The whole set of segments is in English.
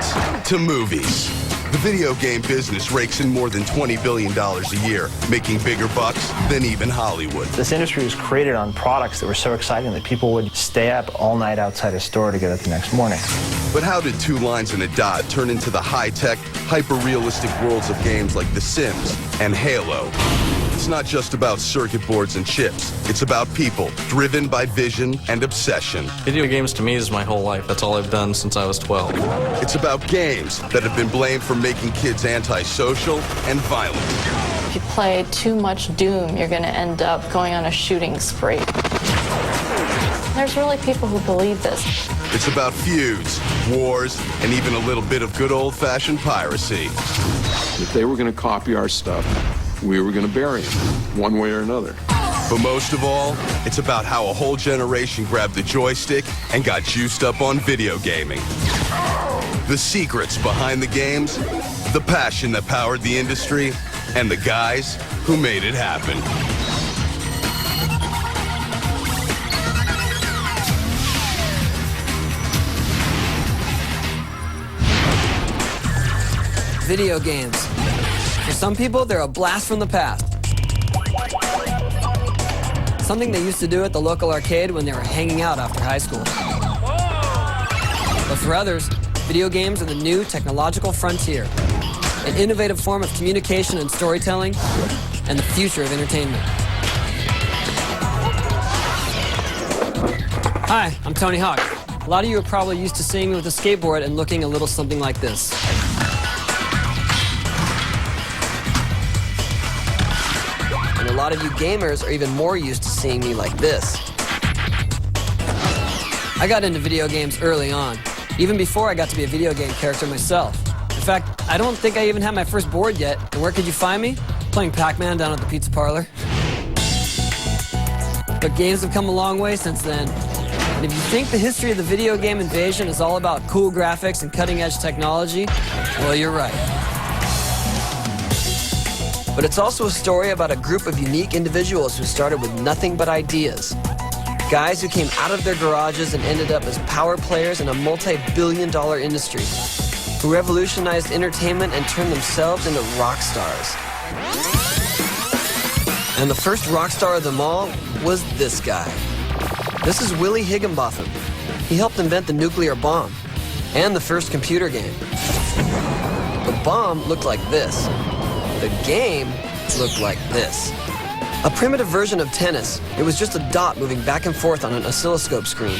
sports to movies. The video game business rakes in more than $20 billion a year, making bigger bucks than even Hollywood. This industry was created on products that were so exciting that people would stay up all night outside a store to get it the next morning. But how did two lines and a dot turn into the high-tech, hyper-realistic worlds of games like The Sims and Halo? It's not just about circuit boards and chips. It's about people driven by vision and obsession. Video games to me is my whole life. That's all I've done since I was 12. It's about games that have been blamed for making kids antisocial and violent. If you play too much Doom, you're going to end up going on a shooting spree. There's really people who believe this. It's about feuds, wars, and even a little bit of good old-fashioned piracy. If they were going to copy our stuff, we were going to bury them, one way or another. But most of all, it's about how a whole generation grabbed the joystick and got juiced up on video gaming. The secrets behind the games, the passion that powered the industry, and the guys who made it happen. Video games. For some people, they're a blast from the past. Something they used to do at the local arcade when they were hanging out after high school. But for others, video games are the new technological frontier, an innovative form of communication and storytelling, and the future of entertainment. Hi, I'm Tony Hawk. A lot of you are probably used to seeing me with a skateboard and looking a little something like this. A lot of you gamers are even more used to seeing me like this. I got into video games early on, even before I got to be a video game character myself. In fact, I don't think I even had my first board yet, and where could you find me? Playing Pac-Man down at the pizza parlor. But games have come a long way since then. And if you think the history of the video game invasion is all about cool graphics and cutting-edge technology, well, you're right. But it's also a story about a group of unique individuals who started with nothing but ideas. Guys who came out of their garages and ended up as power players in a multi-billion-dollar industry, who revolutionized entertainment and turned themselves into rock stars. And the first rock star of them all was this guy. This is Willie Higginbotham. He helped invent the nuclear bomb and the first computer game. The bomb looked like this. The game looked like this. A primitive version of tennis, it was just a dot moving back and forth on an oscilloscope screen.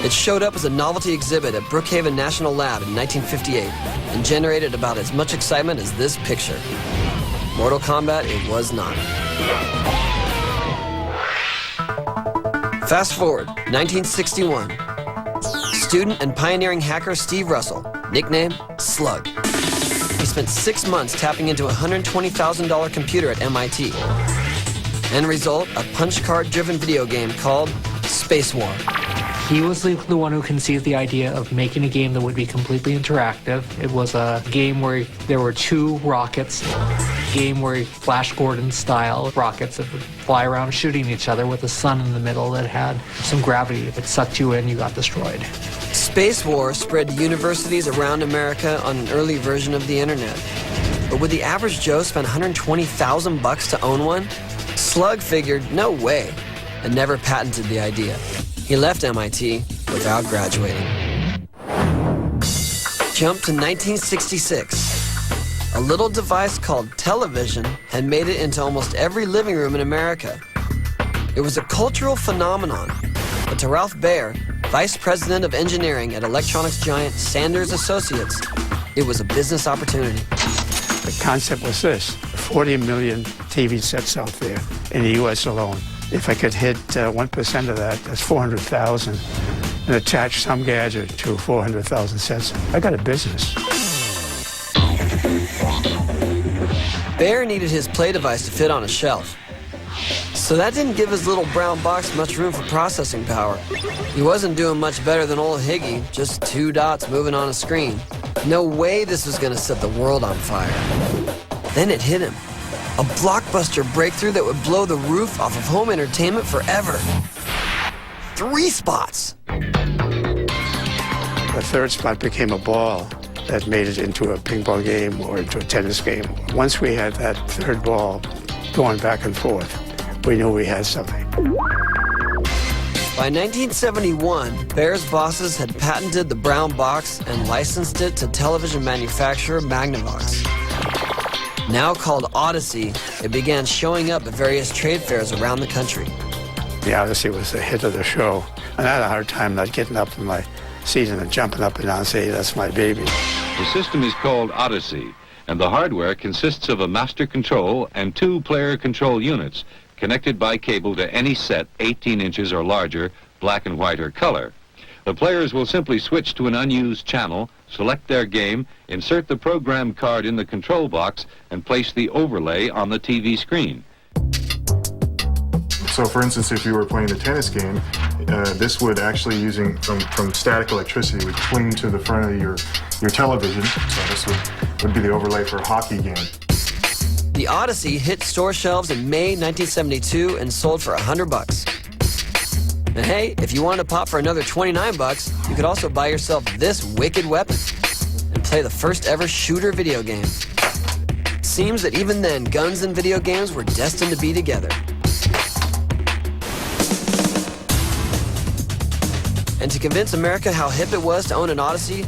It showed up as a novelty exhibit at Brookhaven National Lab in 1958 and generated about as much excitement as this picture. Mortal Kombat it was not. Fast forward, 1961. Student and pioneering hacker Steve Russell, nickname Slug. He spent 6 months tapping into a $120,000 computer at MIT. End result, a punch card-driven video game called Space War. He was the one who conceived the idea of making a game that would be completely interactive. It was a game where there were two rockets, a game where Flash Gordon-style rockets that would fly around shooting each other with a sun in the middle that had some gravity. If it sucked you in, you got destroyed. Space War spread to universities around America on an early version of the internet. But would the average Joe spend $120,000 to own one? Slug figured, no way, and never patented the idea. He left MIT without graduating. Jump to 1966. A little device called television had made it into almost every living room in America. It was a cultural phenomenon, but to Ralph Baer, Vice President of Engineering at electronics giant Sanders Associates, it was a business opportunity. The concept was this: 40 million TV sets out there in the U.S. alone. If I could hit 1% of that, that's 400,000, and attach some gadget to 400,000 sets, I got a business. Baer needed his play device to fit on a shelf. So that didn't give his little brown box much room for processing power. He wasn't doing much better than old Higgy, just two dots moving on a screen. No way this was going to set the world on fire. Then it hit him. A blockbuster breakthrough that would blow the roof off of home entertainment forever. 3 spots. The third spot became a ball. that made it into a ping pong game or into a tennis game. Once we had that third ball going back and forth, we knew we had something. By 1971, Bear's bosses had patented the brown box and licensed it to television manufacturer Magnavox. Now called Odyssey, it began showing up at various trade fairs around the country. The Odyssey was the hit of the show, and I had a hard time not getting up in my seat and jumping up and down and saying, that's my baby. The system is called Odyssey, and the hardware consists of a master control and 2 player control units connected by cable to any set 18 inches or larger, black and white or color. The players will simply switch to an unused channel, select their game, insert the program card in the control box, and place the overlay on the TV screen. So for instance, if you were playing a tennis game, this would actually, using from static electricity, would cling to the front of your television. So this would be the overlay for a hockey game. The Odyssey hit store shelves in May 1972 and sold for $100. And hey, if you wanted to pop for another $29, you could also buy yourself this wicked weapon and play the first ever shooter video game. Seems that even then, guns and video games were destined to be together. And to convince America how hip it was to own an Odyssey,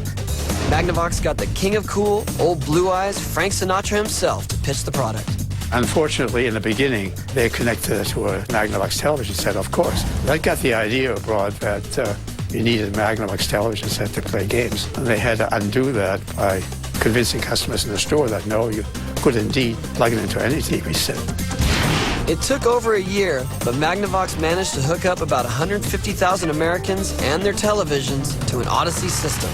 Magnavox got the king of cool, old blue eyes, Frank Sinatra himself to pitch the product. Unfortunately, in the beginning, they connected it to a Magnavox television set, of course. That got the idea abroad that you needed a Magnavox television set to play games. And they had to undo that by convincing customers in the store that, no, you could indeed plug it into any TV set. It took over a year, but Magnavox managed to hook up about 150,000 Americans and their televisions to an Odyssey system.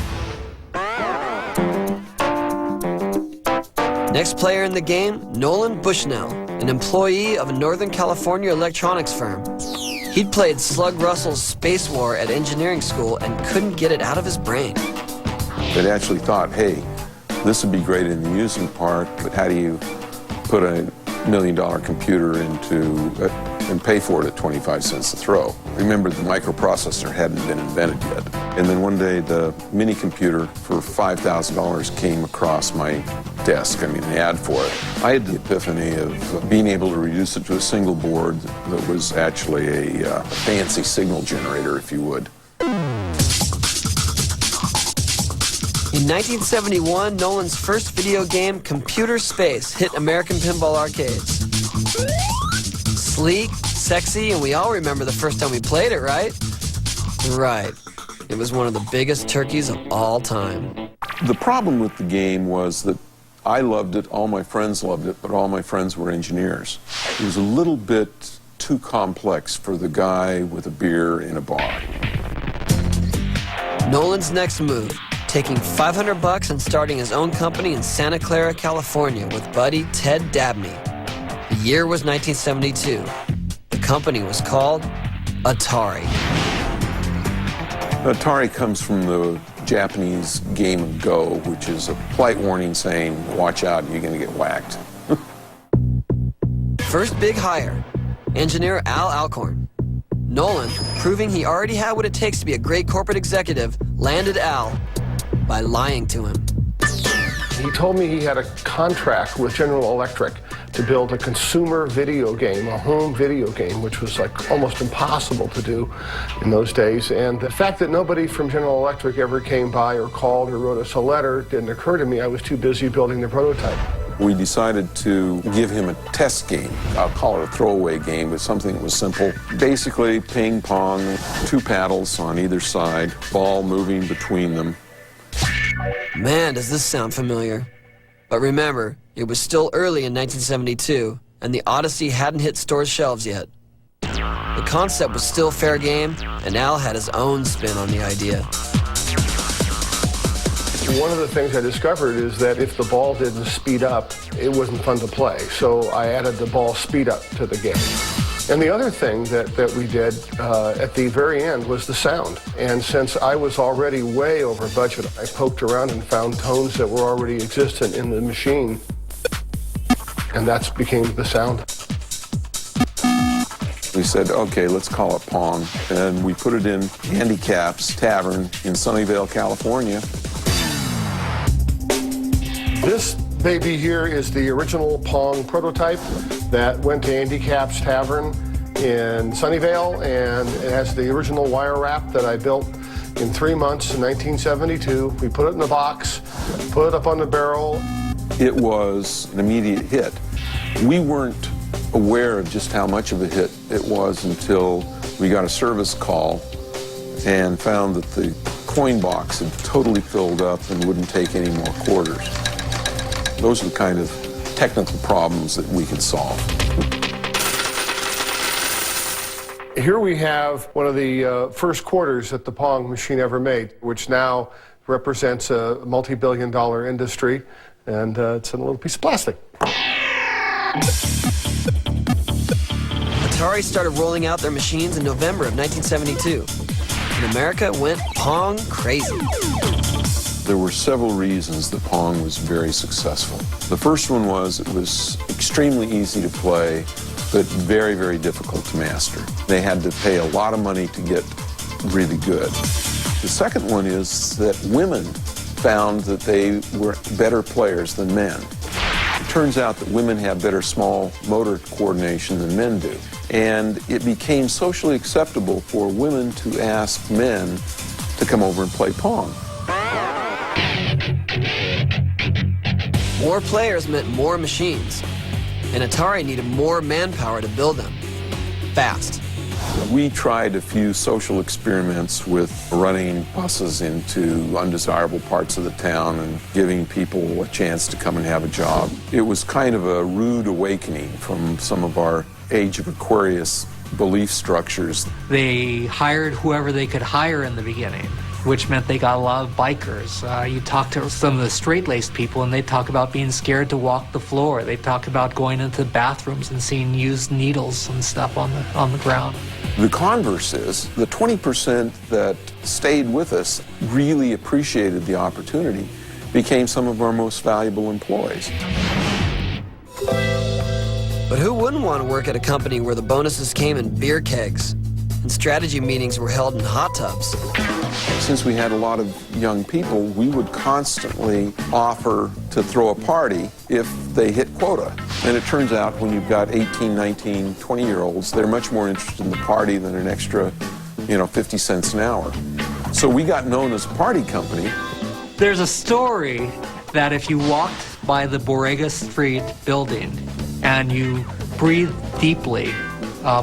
Next player in the game, Nolan Bushnell, an employee of a Northern California electronics firm. He'd played Slug Russell's Space War at engineering school and couldn't get it out of his brain. They actually thought, hey, this would be great in the amusement park, but how do you put a $1 million computer into and pay for it at 25 cents a throw? Remember, the microprocessor hadn't been invented yet. And then one day, the mini computer for $5,000 came across my desk. I mean, an ad for it. I had the epiphany of being able to reduce it to a single board that was actually a fancy signal generator, if you would. In 1971, Nolan's first video game, Computer Space, hit American pinball arcades. Sleek, sexy, and we all remember the first time we played it, right? Right. It was one of the biggest turkeys of all time. The problem with the game was that I loved it, all my friends loved it, but all my friends were engineers. It was a little bit too complex for the guy with a beer in a bar. Nolan's next move, taking $500 and starting his own company in Santa Clara, California with buddy Ted Dabney. The year was 1972. The company was called Atari. Atari comes from the Japanese game of Go, which is a polite warning saying, watch out, you're going to get whacked. First big hire, engineer Al Alcorn. Nolan, proving he already had what it takes to be a great corporate executive, landed Al by lying to him. He told me he had a contract with General Electric to build a consumer video game, a home video game, which was like almost impossible to do in those days. And the fact that nobody from General Electric ever came by or called or wrote us a letter didn't occur to me. I was too busy building the prototype. We decided to give him a test game. I'll call it a throwaway game, but something that was simple. Basically, ping pong, 2 paddles on either side, ball moving between them. Man, does this sound familiar. But remember, it was still early in 1972, and the Odyssey hadn't hit store shelves yet. The concept was still fair game, and Al had his own spin on the idea. One of the things I discovered is that if the ball didn't speed up, it wasn't fun to play. So I added the ball speed up to the game. And the other thing that we did at the very end was the sound. And since I was already way over budget, I poked around and found tones that were already existent in the machine. And that became the sound. We said, okay, let's call it Pong. And we put it in Handicaps Tavern in Sunnyvale, California. This baby here is the original Pong prototype that went to Andy Capp's Tavern in Sunnyvale, and it has the original wire wrap that I built in 3 months in 1972. We put it in the box, put it up on the barrel. It was an immediate hit. We weren't aware of just how much of a hit it was until we got a service call and found that the coin box had totally filled up and wouldn't take any more quarters. Those are the kind of technical problems that we can solve. Here we have one of the first quarters that the Pong machine ever made, which now represents a multi-billion-dollar industry, and it's in a little piece of plastic. Atari started rolling out their machines in November of 1972. And America went Pong crazy. There were several reasons that Pong was very successful. The first one was it was extremely easy to play, but very, very difficult to master. They had to pay a lot of money to get really good. The second one is that women found that they were better players than men. It turns out that women have better small motor coordination than men do. And it became socially acceptable for women to ask men to come over and play Pong. More players meant more machines, and Atari needed more manpower to build them, fast. We tried a few social experiments with running buses into undesirable parts of the town and giving people a chance to come and have a job. It was kind of a rude awakening from some of our Age of Aquarius belief structures. They hired whoever they could hire in the beginning, which meant they got a lot of bikers. You talk to some of the straight-laced people, and they talk about being scared to walk the floor. They talk about going into bathrooms and seeing used needles and stuff on the ground. The converse is the 20% that stayed with us really appreciated the opportunity, became some of our most valuable employees. But who wouldn't want to work at a company where the bonuses came in beer kegs and strategy meetings were held in hot tubs? Since we had a lot of young people, we would constantly offer to throw a party if they hit quota. And it turns out when you've got 18, 19, 20-year-olds, they're much more interested in the party than an extra, 50 cents an hour. So we got known as a party company. There's a story that if you walked by the Borrega Street building and you breathed deeply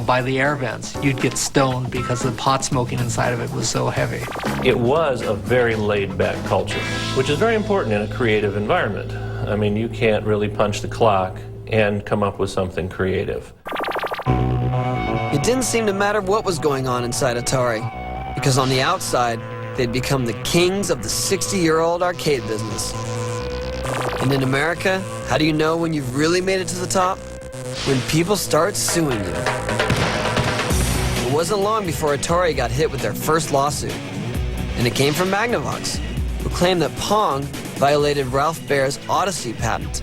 by the air vents, you'd get stoned because the pot smoking inside of it was so heavy. It was a very laid-back culture, which is very important in a creative environment. I mean, you can't really punch the clock and come up with something creative. It didn't seem to matter what was going on inside Atari, because on the outside, they'd become the kings of the 60-year-old arcade business. And in America, how do you know when you've really made it to the top? When people start suing you. It wasn't long before Atari got hit with their first lawsuit. And it came from Magnavox, who claimed that Pong violated Ralph Baer's Odyssey patent.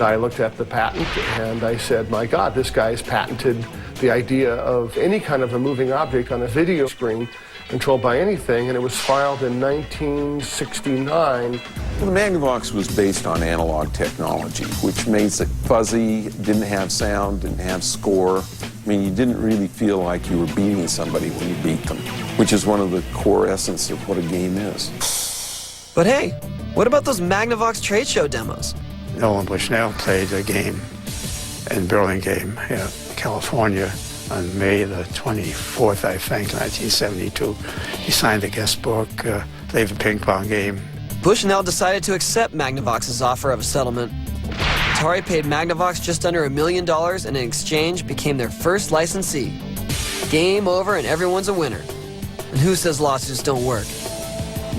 I looked at the patent and I said, my God, this guy's patented the idea of any kind of a moving object on a video screen controlled by anything, and it was filed in 1969. Well, the Magnavox was based on analog technology, which makes it fuzzy, didn't have sound, didn't have score. I mean, you didn't really feel like you were beating somebody when you beat them, which is one of the core essence of what a game is. But hey, what about those Magnavox trade show demos? Nolan Bushnell played a game in Burlingame, California, on May the 24th, I think, 1972. He signed a guest book, played a ping pong game. Bushnell decided to accept Magnavox's offer of a settlement. Atari paid Magnavox just under $1 million and in exchange became their first licensee. Game over and everyone's a winner. And who says lawsuits don't work?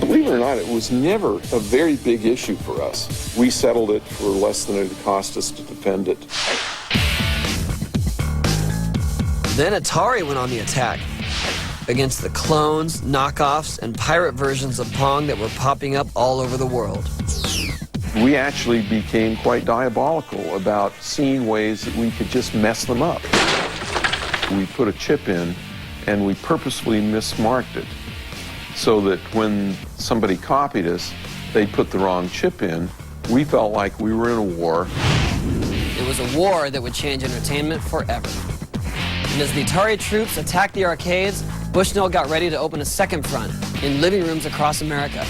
Believe it or not, it was never a very big issue for us. We settled it for less than it cost us to defend it. Then Atari went on the attack against the clones, knockoffs, and pirate versions of Pong that were popping up all over the world. We actually became quite diabolical about seeing ways that we could just mess them up. We put a chip in and we purposefully mismarked it so that when somebody copied us, they'd put the wrong chip in we felt like we were in a war. It was a war that would change entertainment forever. And as the Atari troops attacked the arcades, Bushnell got ready to open a second front in living rooms across America.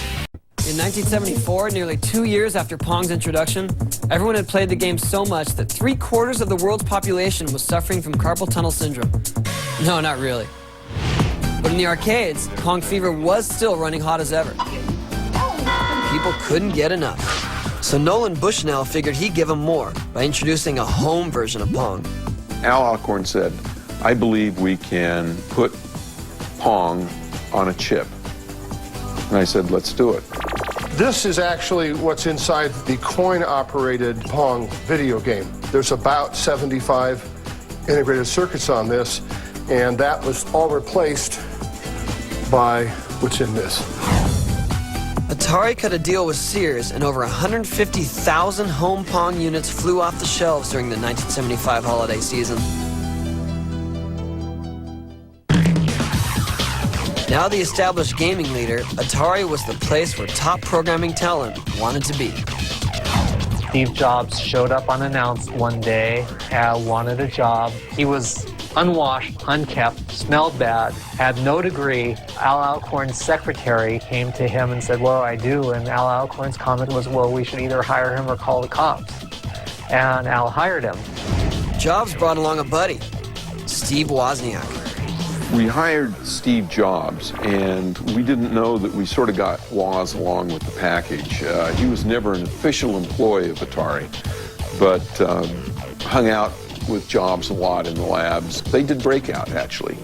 In 1974, nearly 2 years after Pong's introduction, everyone had played the game so much that 3/4 of the world's population was suffering from carpal tunnel syndrome. No, not really. But in the arcades, Pong fever was still running hot as ever. People couldn't get enough. So Nolan Bushnell figured he'd give them more by introducing a home version of Pong. Al Alcorn said, I believe we can put Pong on a chip. And I said, let's do it. This is actually what's inside the coin-operated Pong video game. There's about 75 integrated circuits on this, and that was all replaced by what's in this. Atari cut a deal with Sears, and over 150,000 home Pong units flew off the shelves during the 1975 holiday season. Now the established gaming leader, Atari was the place where top programming talent wanted to be. Steve Jobs showed up unannounced one day, wanted a job. He was unwashed, unkept, smelled bad, had no degree. Al Alcorn's secretary came to him and said, what do I do? And Al Alcorn's comment was, well, we should either hire him or call the cops. And Al hired him. Jobs brought along a buddy, Steve Wozniak. We hired Steve Jobs, and we didn't know that we sort of got Woz along with the package. He was never an official employee of Atari, but hung out with Jobs a lot in the labs. They did Breakout, actually.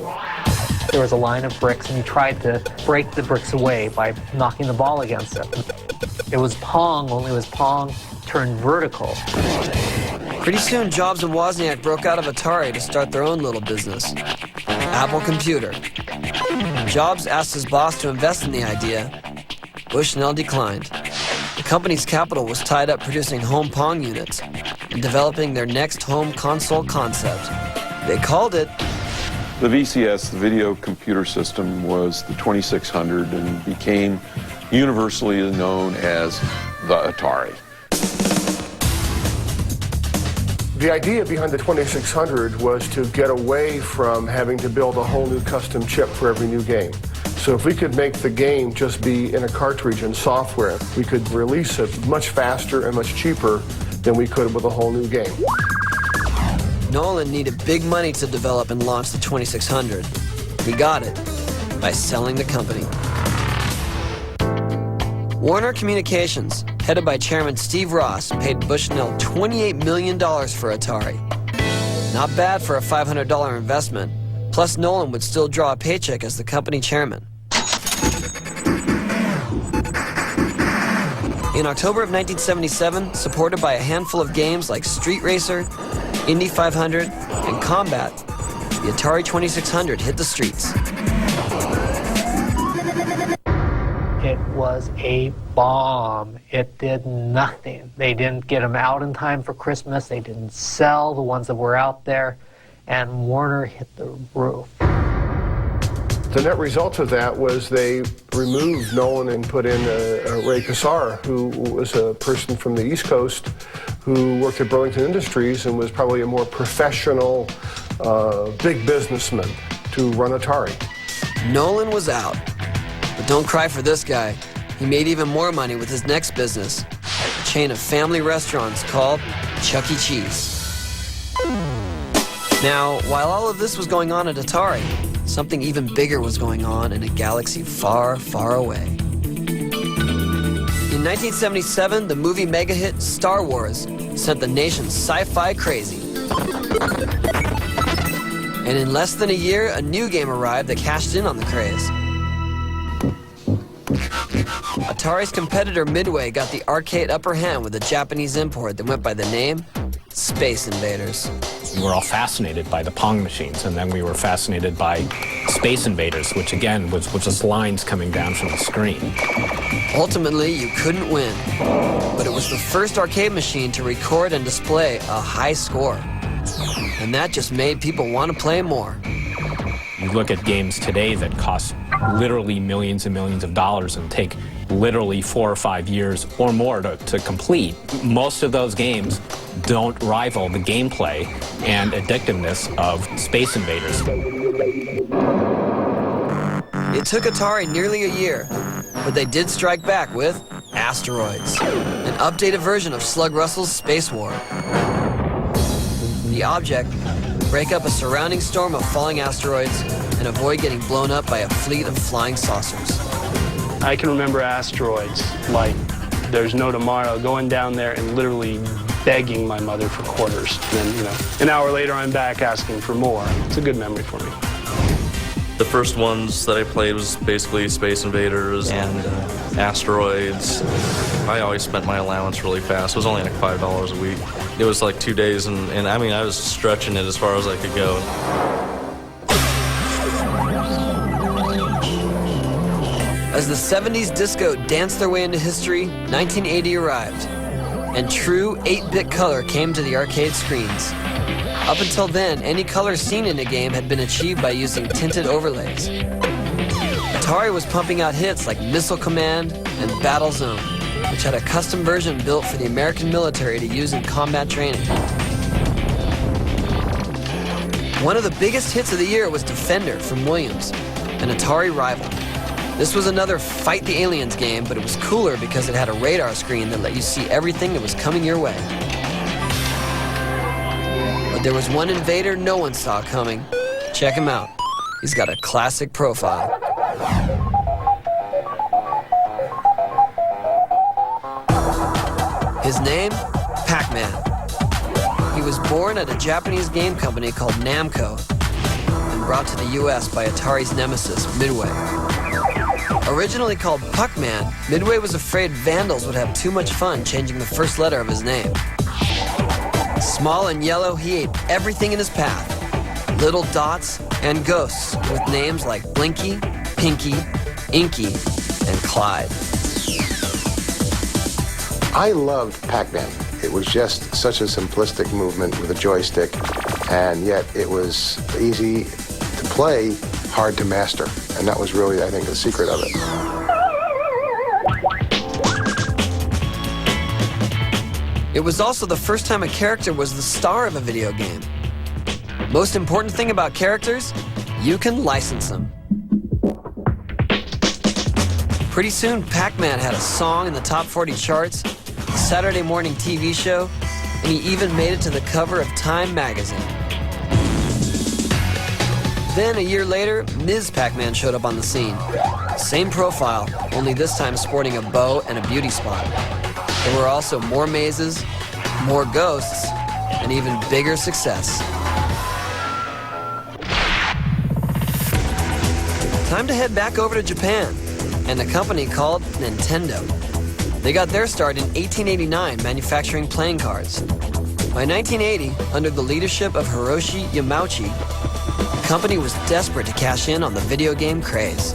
There was a line of bricks, and he tried to break the bricks away by knocking the ball against it. It was Pong, only it was Pong turned vertical. Pretty soon, Jobs and Wozniak broke out of Atari to start their own little business, Apple Computer. Jobs asked his boss to invest in the idea. Bushnell declined. The company's capital was tied up producing home Pong units and developing their next home console concept. They called it... The VCS, the Video Computer System, was the 2600 and became universally known as the Atari. The idea behind the 2600 was to get away from having to build a whole new custom chip for every new game. So if we could make the game just be in a cartridge and software, we could release it much faster and much cheaper than we could with a whole new game. Nolan needed big money to develop and launch the 2600. He got it by selling the company. Warner Communications, headed by Chairman Steve Ross, paid Bushnell $28 million for Atari. Not bad for a $500 investment. Plus, Nolan would still draw a paycheck as the company chairman. In October of 1977, supported by a handful of games like Street Racer, Indy 500, and Combat, the Atari 2600 hit the streets. It was a bomb. It did nothing. They didn't get them out in time for Christmas. They didn't sell the ones that were out there. And Warner hit the roof. The net result of that was they removed Nolan and put in Ray Kassar, who was a person from the East Coast who worked at Burlington Industries and was probably a more professional, big businessman to run Atari. Nolan was out. But don't cry for this guy. He made even more money with his next business, a chain of family restaurants called Chuck E. Cheese. Now, while all of this was going on at Atari, something even bigger was going on in a galaxy far, far away. In 1977, the movie mega hit Star Wars sent the nation sci-fi crazy. And in less than a year, a new game arrived that cashed in on the craze. Atari's competitor Midway got the arcade upper hand with a Japanese import that went by the name Space Invaders. We were all fascinated by the Pong machines, and then we were fascinated by Space Invaders, which again was just lines coming down from the screen. Ultimately, you couldn't win, but it was the first arcade machine to record and display a high score. And that just made people want to play more. You look at games today that cost literally millions and millions of dollars and take literally 4 or 5 years or more to complete. Most of those games don't rival the gameplay and addictiveness of Space Invaders. It took Atari nearly a year, but they did strike back with Asteroids, an updated version of Slug Russell's Space War. The object would break up a surrounding storm of falling asteroids and avoid getting blown up by a fleet of flying saucers. I can remember Asteroids like there's no tomorrow, going down there and literally begging my mother for quarters. And then, an hour later I'm back asking for more. It's a good memory for me. The first ones that I played was basically Space Invaders and Asteroids. I always spent my allowance really fast. It was only like $5 a week. It was like 2 days, and I mean, I was stretching it as far as I could go. As the 70s disco danced their way into history, 1980 arrived, and true 8-bit color came to the arcade screens. Up until then, any color seen in a game had been achieved by using tinted overlays. Atari was pumping out hits like Missile Command and Battle Zone, which had a custom version built for the American military to use in combat training. One of the biggest hits of the year was Defender from Williams, an Atari rival. This was another Fight the Aliens game, but it was cooler because it had a radar screen that let you see everything that was coming your way. But there was one invader no one saw coming. Check him out. He's got a classic profile. His name? Pac-Man. He was born at a Japanese game company called Namco and brought to the US by Atari's nemesis, Midway. Originally called Puck-Man, Midway was afraid vandals would have too much fun changing the first letter of his name. Small and yellow, he ate everything in his path. Little dots and ghosts with names like Blinky, Pinky, Inky, and Clyde. I loved Pac-Man. It was just such a simplistic movement with a joystick, and yet it was easy to play, hard to master. And that was really, I think, the secret of it. It was also the first time a character was the star of a video game. Most important thing about characters, you can license them. Pretty soon, Pac-Man had a song in the top 40 charts, a Saturday morning TV show, and he even made it to the cover of Time magazine. Then, a year later, Ms. Pac-Man showed up on the scene. Same profile, only this time sporting a bow and a beauty spot. There were also more mazes, more ghosts, and even bigger success. Time to head back over to Japan and a company called Nintendo. They got their start in 1889 manufacturing playing cards. By 1980, under the leadership of Hiroshi Yamauchi, the company was desperate to cash in on the video game craze.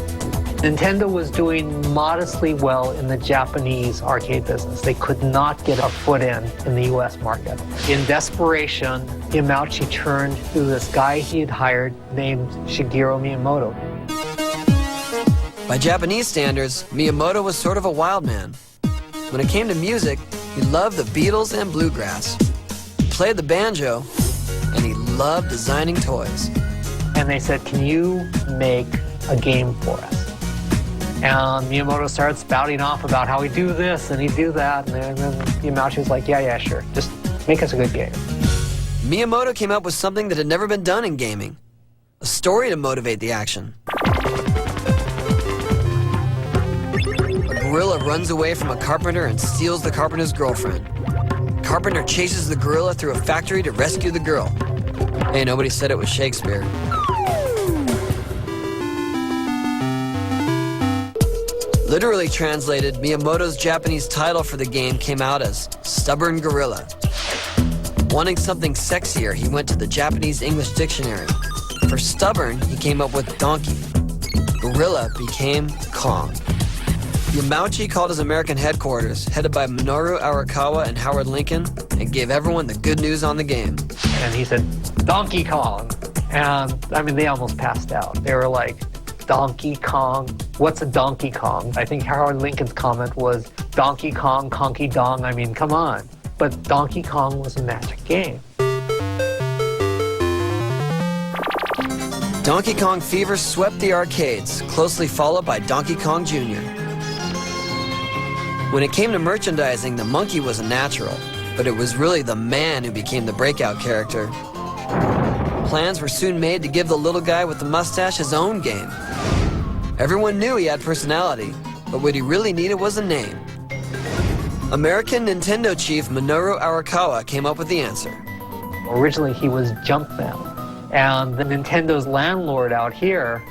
Nintendo was doing modestly well in the Japanese arcade business. They could not get a foot in the US market. In desperation, Yamauchi turned to this guy he had hired named Shigeru Miyamoto. By Japanese standards, Miyamoto was sort of a wild man. When it came to music, he loved the Beatles and bluegrass. He played the banjo, and he loved designing toys. And they said, can you make a game for us? And Miyamoto started spouting off about how he'd do this and he'd do that. And then Yamauchi was like, yeah, sure. Just make us a good game. Miyamoto came up with something that had never been done in gaming. A story to motivate the action. A gorilla runs away from a carpenter and steals the carpenter's girlfriend. Carpenter chases the gorilla through a factory to rescue the girl. Hey, nobody said it was Shakespeare. Literally translated, Miyamoto's Japanese title for the game came out as Stubborn Gorilla. Wanting something sexier, he went to the Japanese English dictionary. For stubborn, he came up with donkey. Gorilla became Kong. Yamauchi called his American headquarters, headed by Minoru Arakawa and Howard Lincoln, and gave everyone the good news on the game. And he said, Donkey Kong. And, I mean, they almost passed out. They were like, Donkey Kong. What's a Donkey Kong? I think Howard Lincoln's comment was, Donkey Kong, Conky Dong. I mean, come on. But Donkey Kong was a magic game. Donkey Kong fever swept the arcades, closely followed by Donkey Kong Jr. When it came to merchandising, the monkey was a natural, but it was really the man who became the breakout character. Plans were soon made to give the little guy with the mustache his own game. Everyone knew he had personality, but what he really needed was a name. American Nintendo chief Minoru Arakawa came up with the answer. Originally, he was Jumpman. And the Nintendo's landlord out here,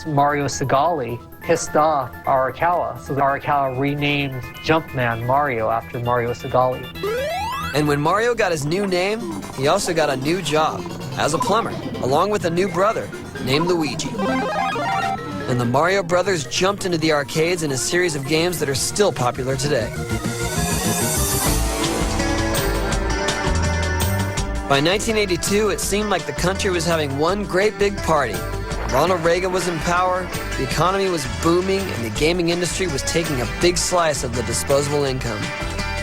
Mario Segali, pissed off Arakawa. So Arakawa renamed Jumpman Mario after Mario Segali. And when Mario got his new name, he also got a new job as a plumber, along with a new brother named Luigi. And the Mario brothers jumped into the arcades in a series of games that are still popular today. By 1982, it seemed like the country was having one great big party. Ronald Reagan was in power, the economy was booming, and the gaming industry was taking a big slice of the disposable income.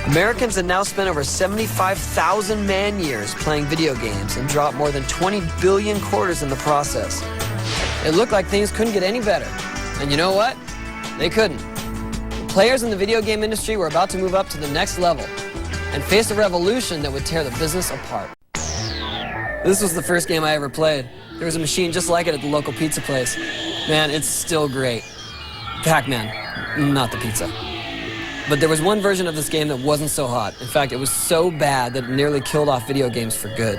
Americans had now spent over 75,000 man-years playing video games and dropped more than 20 billion quarters in the process. It looked like things couldn't get any better. And you know what? They couldn't. The players in the video game industry were about to move up to the next level and face a revolution that would tear the business apart. This was the first game I ever played. There was a machine just like it at the local pizza place. Man, it's still great. Pac-Man, not the pizza. But there was one version of this game that wasn't so hot. In fact, it was so bad that it nearly killed off video games for good.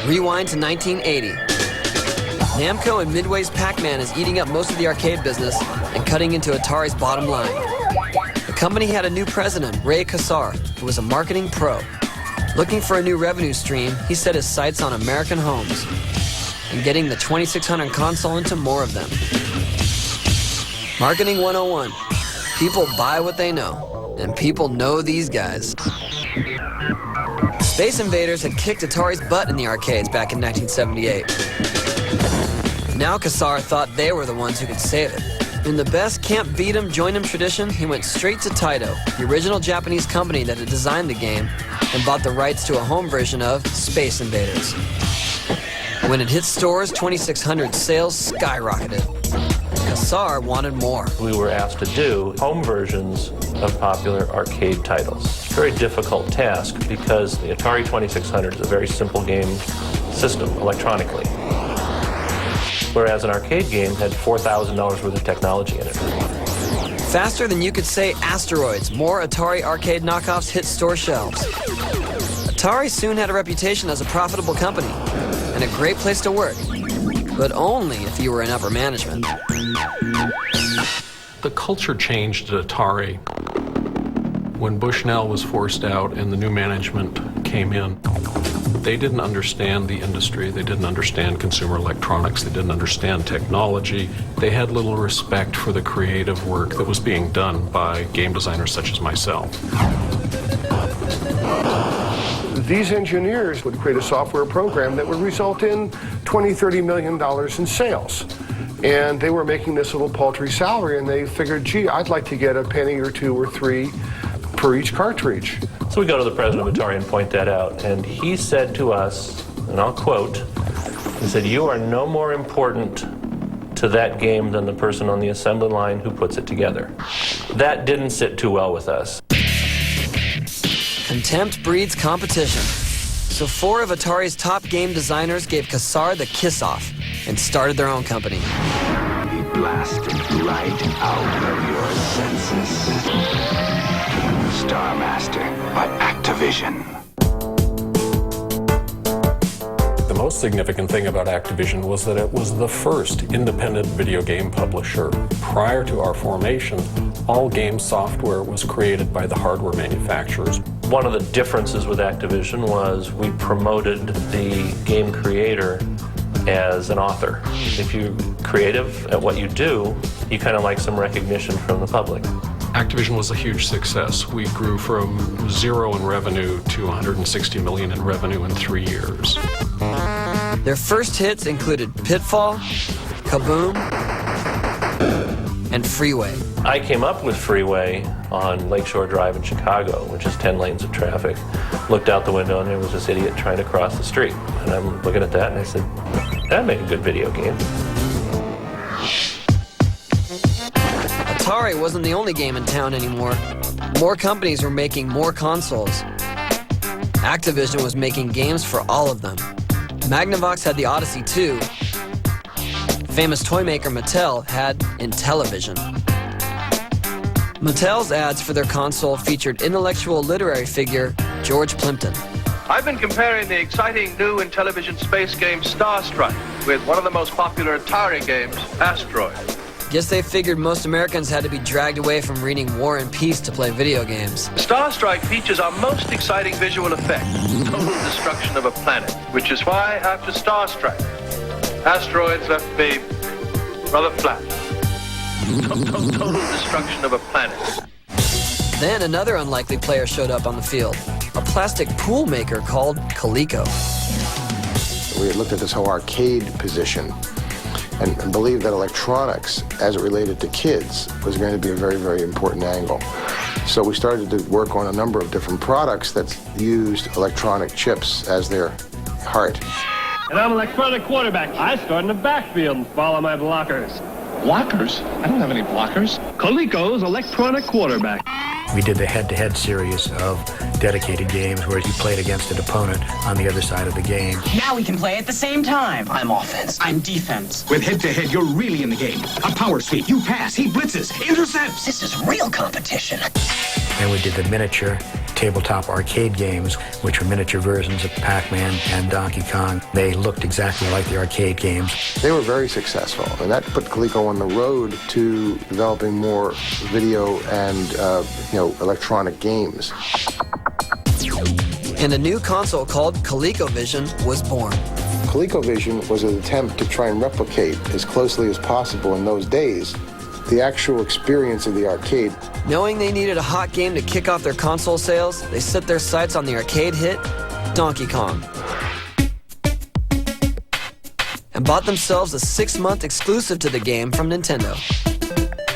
Rewind to 1980. Namco and Midway's Pac-Man is eating up most of the arcade business and cutting into Atari's bottom line. The company had a new president, Ray Kassar, who was a marketing pro. Looking for a new revenue stream, he set his sights on American homes and getting the 2600 console into more of them. Marketing 101. People buy what they know, and people know these guys. Space Invaders had kicked Atari's butt in the arcades back in 1978. Now Kassar thought they were the ones who could save it. In the best can't beat 'em, join 'em tradition, he went straight to Taito, the original Japanese company that had designed the game, and bought the rights to a home version of Space Invaders. When it hit stores, 2600 sales skyrocketed. Kassar wanted more. We were asked to do home versions of popular arcade titles. Very difficult task because the Atari 2600 is a very simple game system electronically, whereas an arcade game had $4,000 worth of technology in it. Faster than you could say asteroids, more Atari arcade knockoffs hit store shelves. Atari soon had a reputation as a profitable company and a great place to work, but only if you were in upper management. The culture changed at Atari when Bushnell was forced out and the new management came in. They didn't understand the industry. They didn't understand consumer electronics. They didn't understand technology. They had little respect for the creative work that was being done by game designers such as myself. These engineers would create a software program that would result in $20, $30 million in sales. And they were making this little paltry salary, and they figured, gee, I'd like to get a penny or two or three per each cartridge. So we go to the president of Atari and point that out, and he said to us, and I'll quote, he said, "You are no more important to that game than the person on the assembly line who puts it together." That didn't sit too well with us. Contempt breeds competition. So 4 of Atari's top game designers gave Kassar the kiss-off and started their own company. Be blasted right out of your senses. Star Master by Activision. The most significant thing about Activision was that it was the first independent video game publisher. Prior to our formation, all game software was created by the hardware manufacturers. One of the differences with Activision was we promoted the game creator as an author. If you're creative at what you do, you kind of like some recognition from the public. Activision was a huge success. We grew from 0 in revenue to $160 million in revenue in 3 years. Their first hits included Pitfall, Kaboom, and Freeway. I came up with Freeway on Lakeshore Drive in Chicago, which is 10 lanes of traffic. Looked out the window and there was this idiot trying to cross the street. And I'm looking at that and I said, that'd make a good video game. Atari wasn't the only game in town anymore. More companies were making more consoles. Activision was making games for all of them. Magnavox had the Odyssey 2. Famous toy maker Mattel had Intellivision. Mattel's ads for their console featured intellectual literary figure George Plimpton. I've been comparing the exciting new Intellivision space game Star Strike with one of the most popular Atari games, Asteroid. Guess they figured most Americans had to be dragged away from reading War and Peace to play video games. Star Strike features our most exciting visual effect, total destruction of a planet, which is why, after Star Strike, Asteroids left me rather flat. Total destruction of a planet. Then another unlikely player showed up on the field, a plastic pool maker called Coleco. We had looked at this whole arcade position and believed that electronics, as it related to kids, was going to be a very, very important angle. So we started to work on a number of different products that used electronic chips as their heart. And I'm an electronic quarterback. I start in the backfield and follow my blockers. Blockers? I don't have any blockers. Coleco's electronic quarterback. We did the head-to-head series of dedicated games where you played against an opponent on the other side of the game. Now we can play at the same time. I'm offense. I'm defense. With head-to-head, you're really in the game. A power sweep. You pass. He blitzes. Intercepts. This is real competition. And we did the miniature tabletop arcade games, which were miniature versions of Pac-Man and Donkey Kong. They looked exactly like the arcade games. They were very successful, and that put Coleco on the road to developing more video and electronic games. And a new console called ColecoVision was born. ColecoVision was an attempt to try and replicate as closely as possible in those days the actual experience of the arcade. Knowing they needed a hot game to kick off their console sales, they set their sights on the arcade hit, Donkey Kong, and bought themselves a 6-month exclusive to the game from Nintendo.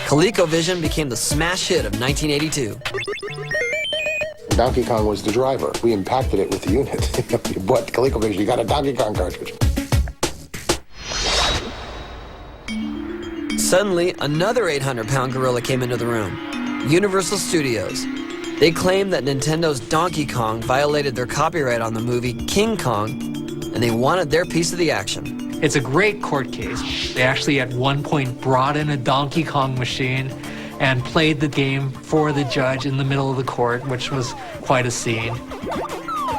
ColecoVision became the smash hit of 1982. Donkey Kong was the driver. We impacted it with the unit. You bought ColecoVision, you got a Donkey Kong cartridge. Suddenly, another 800-pound gorilla came into the room, Universal Studios. They claimed that Nintendo's Donkey Kong violated their copyright on the movie King Kong, and they wanted their piece of the action. It's a great court case. They actually at one point brought in a Donkey Kong machine and played the game for the judge in the middle of the court, which was quite a scene.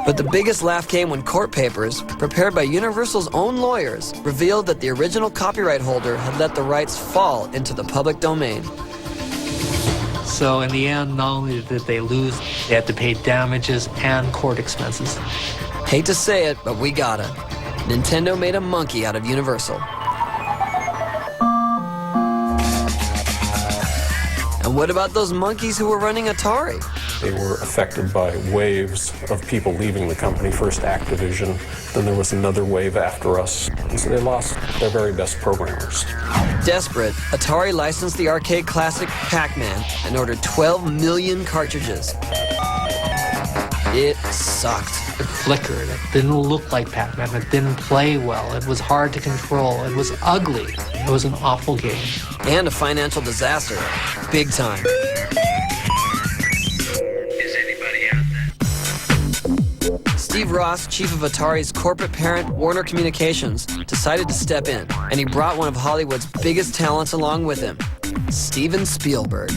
But the biggest laugh came when court papers, prepared by Universal's own lawyers, revealed that the original copyright holder had let the rights fall into the public domain. So in the end, not only did they lose, they had to pay damages and court expenses. Hate to say it, but we got it. Nintendo made a monkey out of Universal. And what about those monkeys who were running Atari? They were affected by waves of people leaving the company, first Activision, then there was another wave after us, and so they lost their very best programmers. Desperate, Atari licensed the arcade classic Pac-Man and ordered 12 million cartridges. It sucked. It flickered. It didn't look like Pac-Man. It didn't play well. It was hard to control. It was ugly. It was an awful game. And a financial disaster. Big time. Steve Ross, chief of Atari's corporate parent, Warner Communications, decided to step in, and he brought one of Hollywood's biggest talents along with him, Steven Spielberg.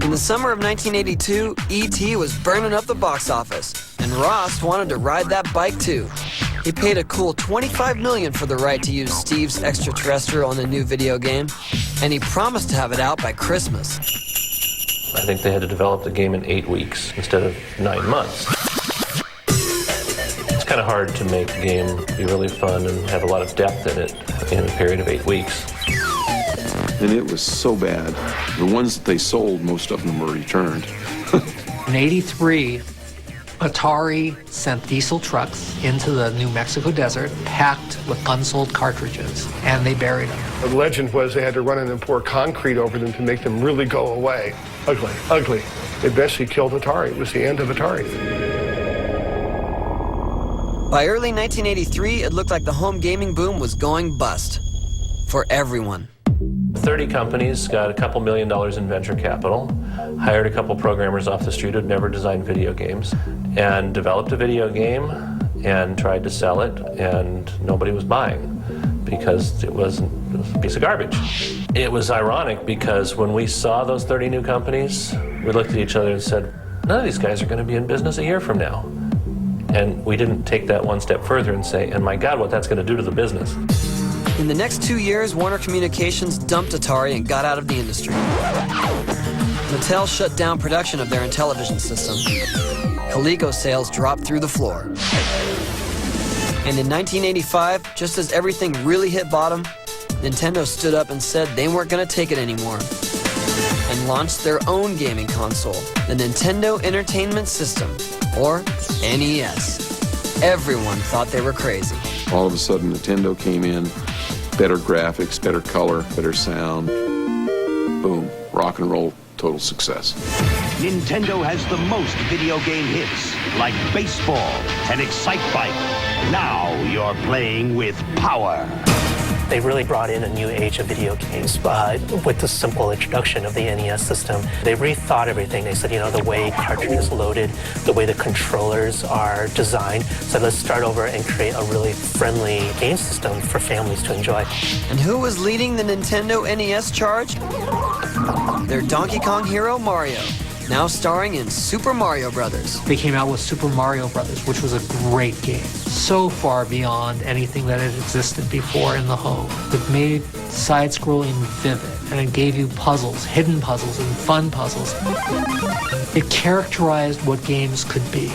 In the summer of 1982, E.T. was burning up the box office, and Ross wanted to ride that bike too. He paid a cool $25 million for the right to use Steve's extraterrestrial in a new video game, and he promised to have it out by Christmas. I think they had to develop the game in 8 weeks instead of 9 months. It's kind of hard to make a game be really fun and have a lot of depth in it in a period of 8 weeks. And it was so bad. The ones that they sold, most of them were returned. In '83, Atari sent diesel trucks into the New Mexico desert packed with unsold cartridges, and they buried them. The legend was they had to run in and pour concrete over them to make them really go away. Ugly, ugly. They basically killed Atari. It was the end of Atari. By early 1983, it looked like the home gaming boom was going bust. For everyone. 30 companies got a couple $1 million in venture capital, hired a couple programmers off the street who'd never designed video games, and developed a video game and tried to sell it, and nobody was buying because it was a piece of garbage. It was ironic because when we saw those 30 new companies, we looked at each other and said, none of these guys are going to be in business a year from now. And we didn't take that one step further and say, and my God, what that's going to do to the business. In the next 2 years, Warner Communications dumped Atari and got out of the industry. Mattel shut down production of their Intellivision system. Coleco sales dropped through the floor. And in 1985, just as everything really hit bottom, Nintendo stood up and said they weren't going to take it anymore and launched their own gaming console, the Nintendo Entertainment System, or NES. Everyone thought they were crazy. All of a sudden, Nintendo came in, better graphics, better color, better sound. Boom, rock and roll, total success. Nintendo has the most video game hits, like baseball and Excite Bike. Now you're playing with power. They really brought in a new age of video games with the simple introduction of the NES system. They rethought everything. They said, the way cartridges loaded, the way the controllers are designed. So let's start over and create a really friendly game system for families to enjoy. And who was leading the Nintendo NES charge? Their Donkey Kong hero, Mario, now starring in Super Mario Brothers. They came out with Super Mario Brothers, which was a great game. So far beyond anything that had existed before in the home. It made side-scrolling vivid, and it gave you puzzles, hidden puzzles, and fun puzzles. It characterized what games could be.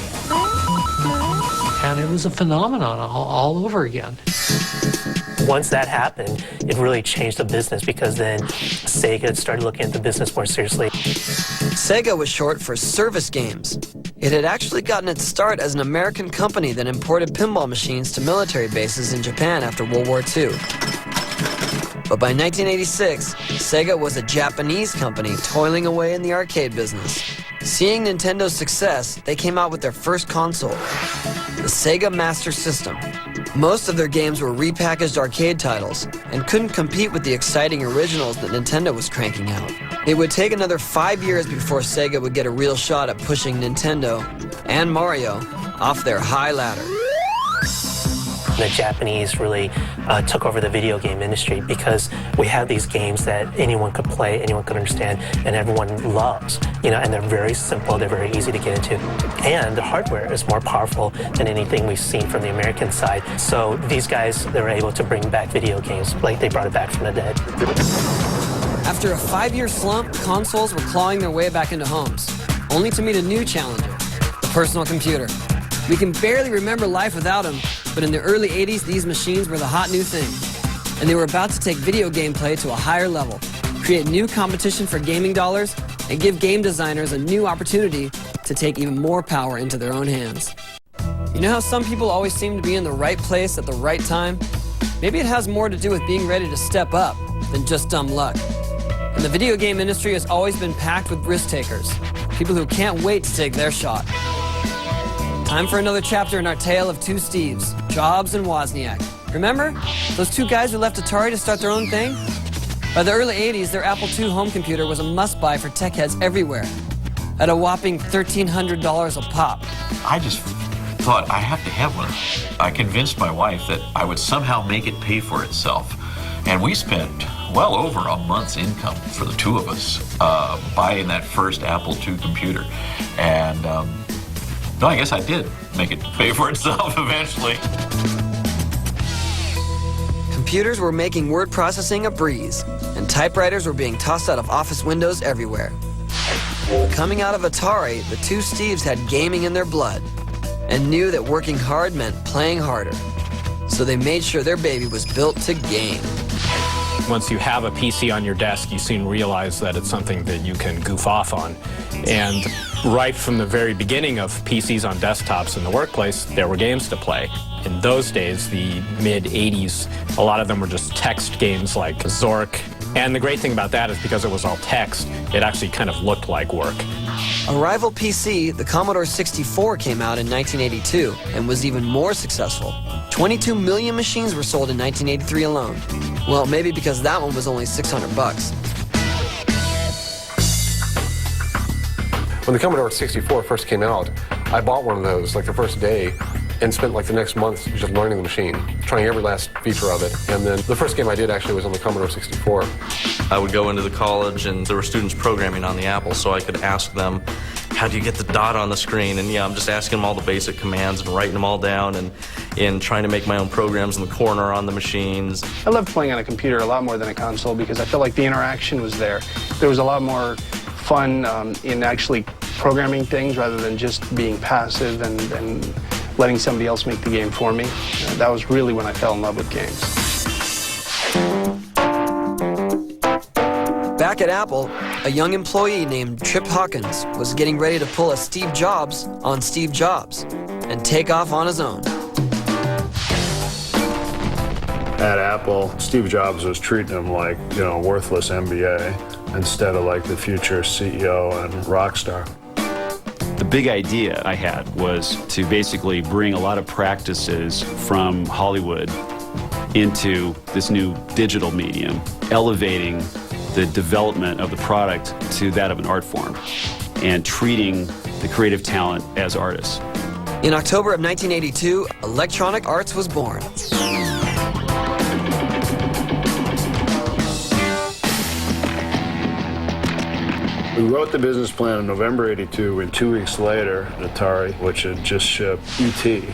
And it was a phenomenon all over again. Once that happened, it really changed the business because then Sega started looking at the business more seriously. Sega was short for Service Games. It had actually gotten its start as an American company that imported pinball machines to military bases in Japan after World War II. But by 1986, Sega was a Japanese company toiling away in the arcade business. Seeing Nintendo's success, they came out with their first console, the Sega Master System. Most of their games were repackaged arcade titles and couldn't compete with the exciting originals that Nintendo was cranking out. It would take another 5 years before Sega would get a real shot at pushing Nintendo and Mario off their high ladder. The Japanese really took over the video game industry because we have these games that anyone could play, anyone could understand, and everyone loves. And they're very simple, they're very easy to get into. And the hardware is more powerful than anything we've seen from the American side. So these guys, they were able to bring back video games, like they brought it back from the dead. After a 5-year slump, consoles were clawing their way back into homes, only to meet a new challenger, the personal computer. We can barely remember life without them, but in the early 80s, these machines were the hot new thing. And they were about to take video gameplay to a higher level, create new competition for gaming dollars, and give game designers a new opportunity to take even more power into their own hands. You know how some people always seem to be in the right place at the right time? Maybe it has more to do with being ready to step up than just dumb luck. And the video game industry has always been packed with risk takers, people who can't wait to take their shot. Time for another chapter in our tale of two Steves, Jobs and Wozniak. Remember? Those two guys who left Atari to start their own thing? By the early 80s, their Apple II home computer was a must-buy for tech heads everywhere, at a whopping $1,300 a pop. I just thought, I have to have one. I convinced my wife that I would somehow make it pay for itself. And we spent well over a month's income for the two of us buying that first Apple II computer. And no, I guess I did make it pay for itself eventually. Computers were making word processing a breeze, and typewriters were being tossed out of office windows everywhere. Coming out of Atari, the two Steves had gaming in their blood and knew that working hard meant playing harder. So they made sure their baby was built to game. Once you have a PC on your desk, you soon realize that it's something that you can goof off on. And right from the very beginning of PCs on desktops in the workplace, there were games to play. In those days, the mid-'80s, a lot of them were just text games like Zork. And the great thing about that is because it was all text, it actually kind of looked like work. A rival PC, the Commodore 64, came out in 1982 and was even more successful. 22 million machines were sold in 1983 alone. Well, maybe because that one was only $600. When the Commodore 64 first came out, I bought one of those like the first day and spent like the next month just learning the machine, trying every last feature of it. And then the first game I did actually was on the Commodore 64. I would go into the college and there were students programming on the Apple, so I could ask them, how do you get the dot on the screen? And yeah, I'm just asking them all the basic commands and writing them all down and trying to make my own programs in the corner on the machines. I loved playing on a computer a lot more than a console because I felt like the interaction was there. There was a lot more fun in actually programming things rather than just being passive and letting somebody else make the game for me. That was really when I fell in love with games. Back at Apple, a young employee named Trip Hawkins was getting ready to pull a Steve Jobs on Steve Jobs and take off on his own. At Apple, Steve Jobs was treating him like, a worthless MBA instead of like the future CEO and rock star. The big idea I had was to basically bring a lot of practices from Hollywood into this new digital medium, elevating the development of the product to that of an art form and treating the creative talent as artists. In October of 1982, Electronic Arts was born. We wrote the business plan in November '82, and 2 weeks later, Atari, which had just shipped E.T.,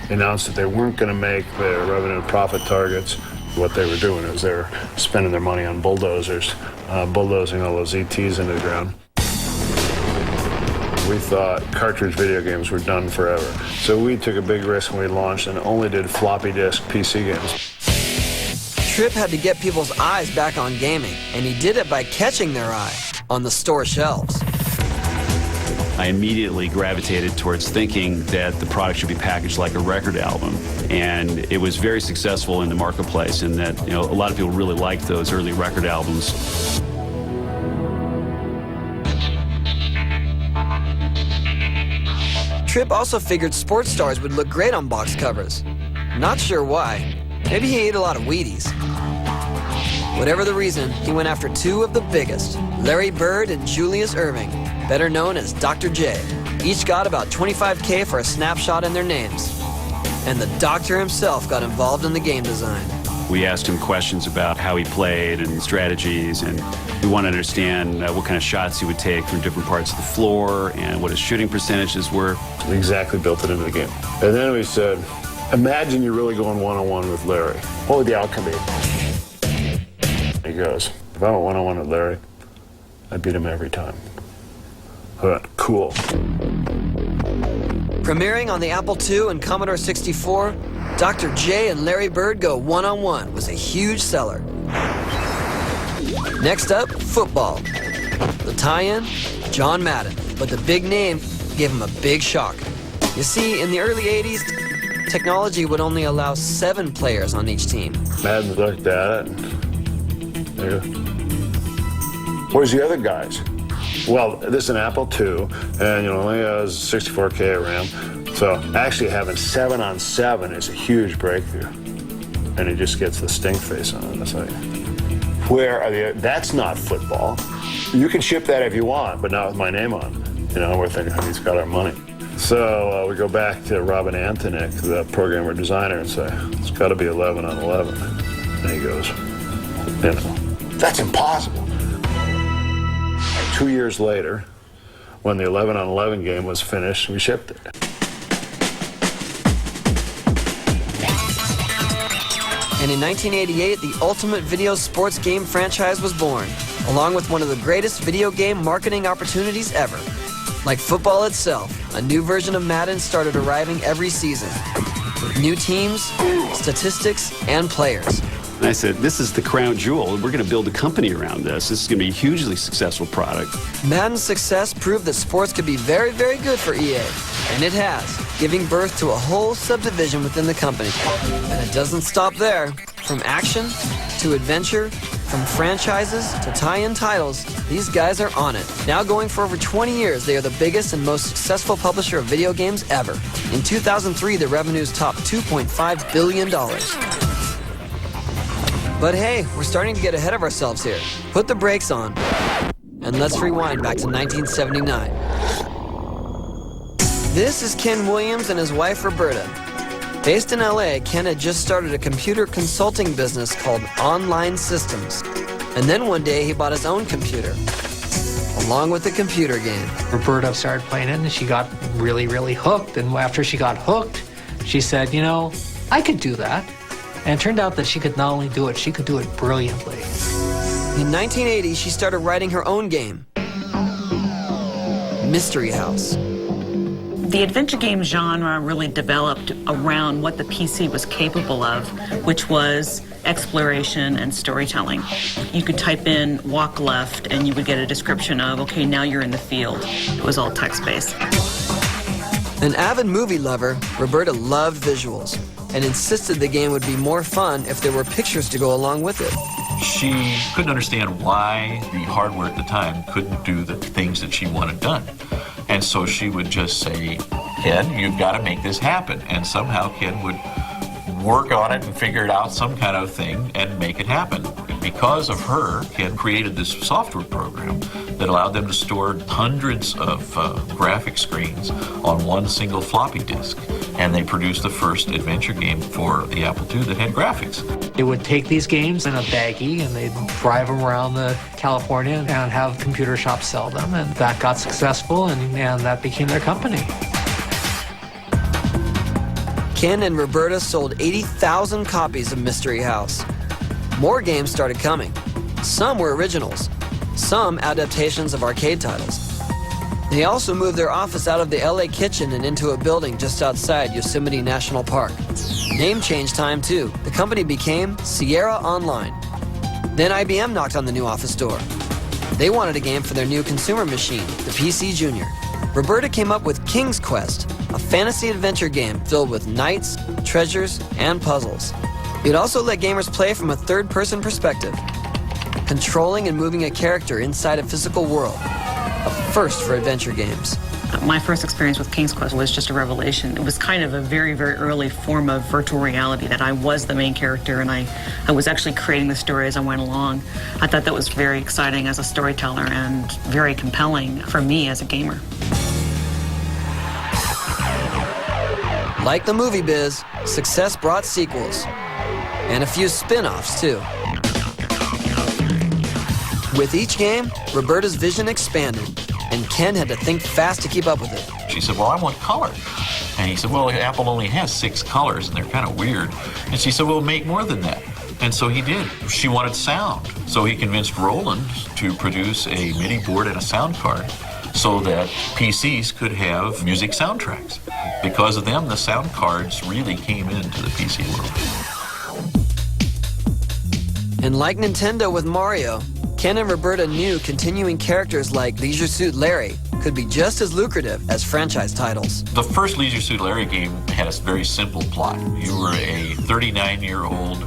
announced that they weren't going to make their revenue and profit targets. What they were doing is they were spending their money on bulldozers, bulldozing all those ETs into the ground. We thought cartridge video games were done forever. So we took a big risk when we launched and only did floppy disk PC games. Tripp had to get people's eyes back on gaming, and he did it by catching their eye on the store shelves. I immediately gravitated towards thinking that the product should be packaged like a record album. And it was very successful in the marketplace in that, a lot of people really liked those early record albums. Tripp also figured sports stars would look great on box covers. Not sure why. Maybe he ate a lot of Wheaties. Whatever the reason, he went after two of the biggest, Larry Bird and Julius Erving, better known as Dr. J. Each got about $25K for a snapshot in their names. And the doctor himself got involved in the game design. We asked him questions about how he played and strategies, and we wanted to understand what kind of shots he would take from different parts of the floor and what his shooting percentages were. We exactly built it into the game. And then we said, imagine you're really going one-on-one with Larry. What would the outcome be? He goes, if I went one-on-one with Larry, I'd beat him every time. Cool. Premiering on the Apple II and Commodore 64, Dr. J and Larry Bird go one-on-one was a huge seller. Next up, football. The tie-in, John Madden, but the big name gave him a big shock. You see, in the early 80s, technology would only allow 7 players on each team. Madden looked at it and there you go. Where's the other guys? Well, this is an Apple II, and only has 64K of RAM. So actually having 7-on-7 is a huge breakthrough. And he just gets the stink face on it. It's like, where are the? That's not football. You can ship that if you want, but not with my name on. We're thinking he's got our money. So we go back to Robin Antonick, the programmer designer, and say, it's got to be 11-on-11. And he goes, that's impossible. 2 years later, when the 11-on-11 game was finished, we shipped it. And in 1988, the ultimate video sports game franchise was born, along with one of the greatest video game marketing opportunities ever. Like football itself, a new version of Madden started arriving every season, with new teams, statistics, and players. And I said, this is the crown jewel. We're going to build a company around this. This is going to be a hugely successful product. Madden's success proved that sports could be very, very good for EA. And it has, giving birth to a whole subdivision within the company. And it doesn't stop there. From action to adventure, from franchises to tie-in titles, these guys are on it. Now going for over 20 years, they are the biggest and most successful publisher of video games ever. In 2003, their revenues topped $2.5 billion. But hey, we're starting to get ahead of ourselves here. Put the brakes on, and let's rewind back to 1979. This is Ken Williams and his wife, Roberta. Based in LA, Ken had just started a computer consulting business called Online Systems. And then one day, he bought his own computer, along with a computer game. Roberta started playing it, and she got really, really hooked. And after she got hooked, she said, you know, I could do that. And it turned out that she could not only do it, she could do it brilliantly. In 1980, she started writing her own game, Mystery House. The adventure game genre really developed around what the PC was capable of, which was exploration and storytelling. You could type in walk left and you would get a description of, okay, now you're in the field. It was all text-based. An avid movie lover, Roberta loved visuals and insisted the game would be more fun if there were pictures to go along with it. She couldn't understand why the hardware at the time couldn't do the things that she wanted done. And so she would just say, Ken, you've got to make this happen. And somehow Ken would work on it and figure it out, some kind of thing, and make it happen. Because of her, Ken created this software program that allowed them to store hundreds of graphic screens on one single floppy disk. And they produced the first adventure game for the Apple II that had graphics. They would take these games in a baggie and they'd drive them around California and have computer shops sell them. And that got successful, and that became their company. Ken and Roberta sold 80,000 copies of Mystery House. More games started coming. Some were originals, some adaptations of arcade titles. They also moved their office out of the LA kitchen and into a building just outside Yosemite National Park. Name change time too. The company became Sierra Online. Then IBM knocked on the new office door. They wanted a game for their new consumer machine, the PC Junior. Roberta came up with King's Quest, a fantasy adventure game filled with knights, treasures, and puzzles. It also let gamers play from a third-person perspective, controlling and moving a character inside a physical world. A first for adventure games. My first experience with King's Quest was just a revelation. It was kind of a very, very early form of virtual reality that I was the main character and I was actually creating the story as I went along. I thought that was very exciting as a storyteller and very compelling for me as a gamer. Like the movie biz, success brought sequels. And a few spin-offs, too. With each game, Roberta's vision expanded, and Ken had to think fast to keep up with it. She said, well, I want color. And he said, well, Apple only has 6 colors, and they're kind of weird. And she said, well, make more than that. And so he did. She wanted sound. So he convinced Roland to produce a MIDI board and a sound card so that PCs could have music soundtracks. Because of them, the sound cards really came into the PC world. And like Nintendo with Mario, Ken and Roberta knew continuing characters like Leisure Suit Larry could be just as lucrative as franchise titles. The first Leisure Suit Larry game had a very simple plot. You were a 39-year-old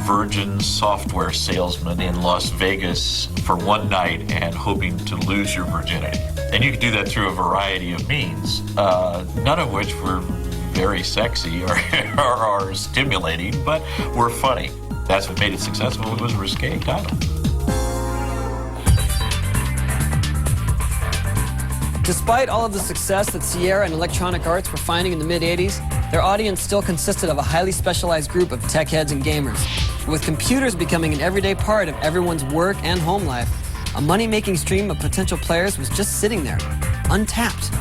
Virgin software salesman in Las Vegas for one night and hoping to lose your virginity. And you could do that through a variety of means, none of which were very sexy or stimulating, but were funny. That's what made it successful. It was a risque title. Despite all of the success that Sierra and Electronic Arts were finding in the mid-'80s, their audience still consisted of a highly specialized group of tech heads and gamers. With computers becoming an everyday part of everyone's work and home life, a money-making stream of potential players was just sitting there, untapped.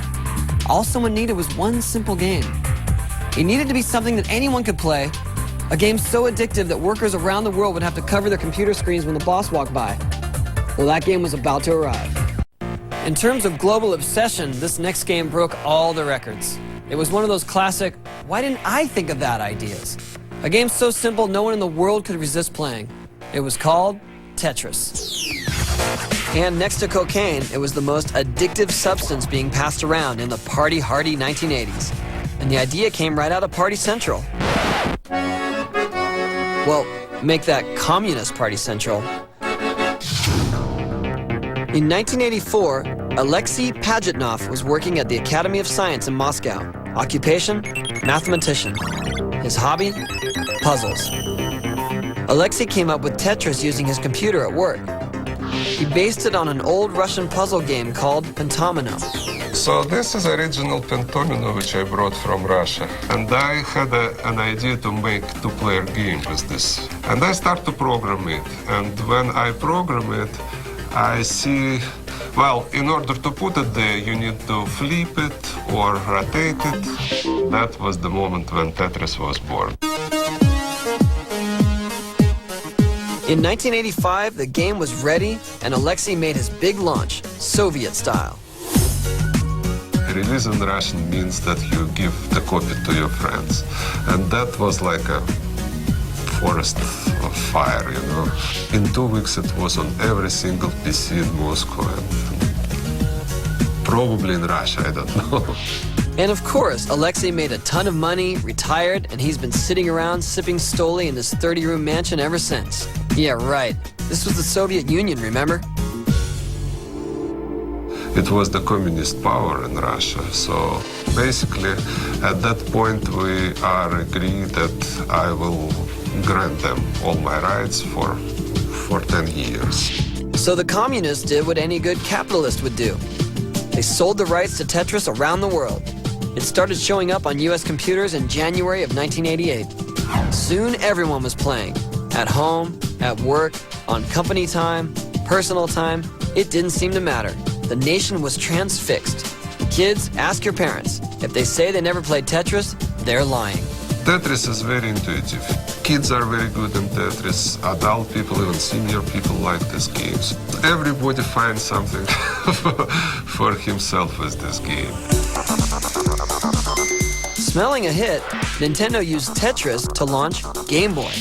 All someone needed was one simple game. It needed to be something that anyone could play, a game so addictive that workers around the world would have to cover their computer screens when the boss walked by. Well, that game was about to arrive. In terms of global obsession, this next game broke all the records. It was one of those classic, why didn't I think of that ideas? A game so simple no one in the world could resist playing. It was called Tetris. And next to cocaine, it was the most addictive substance being passed around in the party-hardy 1980s. And the idea came right out of Party Central. Well, make that Communist Party Central. In 1984, Alexei Pajitnov was working at the Academy of Science in Moscow. Occupation? Mathematician. His hobby? Puzzles. Alexei came up with Tetris using his computer at work. He based it on an old Russian puzzle game called Pentomino. So this is original Pentomino which I brought from Russia. And I had an idea to make two-player game with this. And I start to program it. And when I program it, I see, well, in order to put it there, you need to flip it or rotate it. That was the moment when Tetris was born. In 1985, the game was ready, and Alexei made his big launch, Soviet style. Release in Russian means that you give the copy to your friends. And that was like a forest of fire, you know. In 2 weeks, it was on every single PC in Moscow and probably in Russia, I don't know. And of course, Alexei made a ton of money, retired, and he's been sitting around sipping Stoli in his 30-room mansion ever since. Yeah, right. This was the Soviet Union, remember? It was the communist power in Russia. So basically, at that point, we are agreed that I will grant them all my rights for 10 years. So the communists did what any good capitalist would do. They sold the rights to Tetris around the world. It started showing up on US computers in January of 1988. Soon everyone was playing. At home, at work, on company time, personal time, it didn't seem to matter. The nation was transfixed. Kids, ask your parents. If they say they never played Tetris, they're lying. Tetris is very intuitive. Kids are very good in Tetris. Adult people, even senior people like these games. Everybody finds something for himself with this game. Smelling a hit, Nintendo used Tetris to launch Game Boy,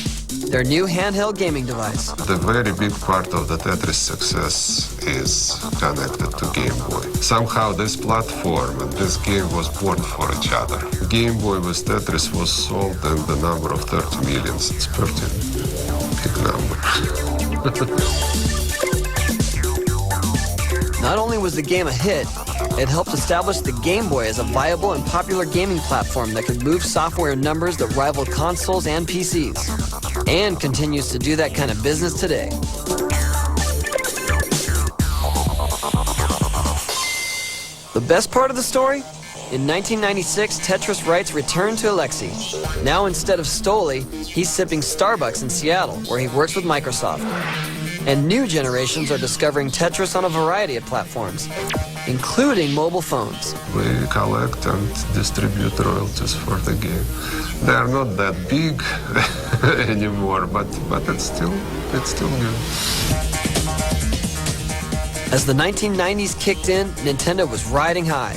their new handheld gaming device. The very big part of the Tetris success is connected to Game Boy. Somehow this platform and this game was born for each other. Game Boy with Tetris was sold in the number of 30 millions. It's a pretty big number. Not only was the game a hit, it helped establish the Game Boy as a viable and popular gaming platform that could move software in numbers that rivaled consoles and PCs, and continues to do that kind of business today. The best part of the story? In 1996, Tetris rights returned to Alexei. Now instead of Stoli, he's sipping Starbucks in Seattle, where he works with Microsoft. And new generations are discovering Tetris on a variety of platforms, including mobile phones. We collect and distribute royalties for the game. They are not that big anymore, but it's still good. As the 1990s kicked in, Nintendo was riding high.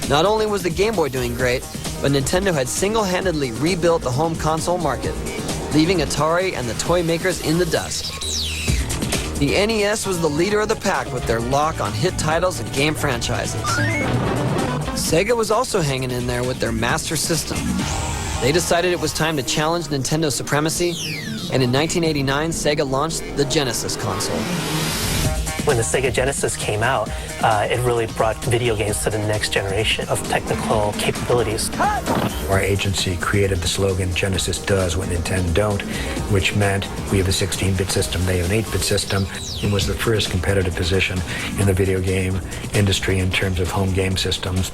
Not only was the Game Boy doing great, but Nintendo had single-handedly rebuilt the home console market, leaving Atari and the toy makers in the dust. The NES was the leader of the pack with their lock on hit titles and game franchises. Sega was also hanging in there with their Master System. They decided it was time to challenge Nintendo's supremacy, and in 1989, Sega launched the Genesis console. When the Sega Genesis came out, it really brought video games to the next generation of technical capabilities. Our agency created the slogan, Genesis does what Nintendo don't, which meant we have a 16-bit system, they have an 8-bit system. It was the first competitive position in the video game industry in terms of home game systems.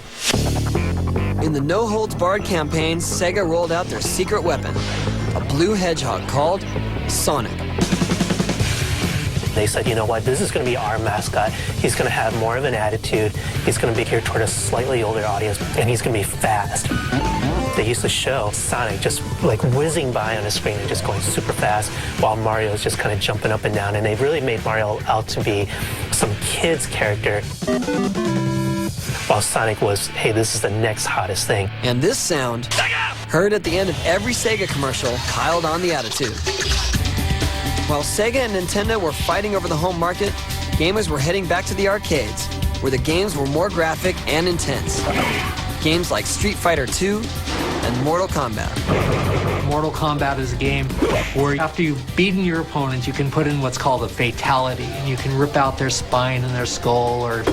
In the no-holds-barred campaign, Sega rolled out their secret weapon, a blue hedgehog called Sonic. They said, you know what, this is going to be our mascot. He's going to have more of an attitude. He's going to be geared toward a slightly older audience, and he's going to be fast. They used to show Sonic just like whizzing by on a screen and just going super fast while Mario's just kind of jumping up and down, and they really made Mario out to be some kid's character. while Sonic was, hey, this is the next hottest thing. And this sound, heard at the end of every Sega commercial, piled on the attitude. While Sega and Nintendo were fighting over the home market, gamers were heading back to the arcades, where the games were more graphic and intense. Games like Street Fighter II and Mortal Kombat. Mortal Kombat is a game where after you've beaten your opponent, you can put in what's called a fatality, and you can rip out their spine and their skull, or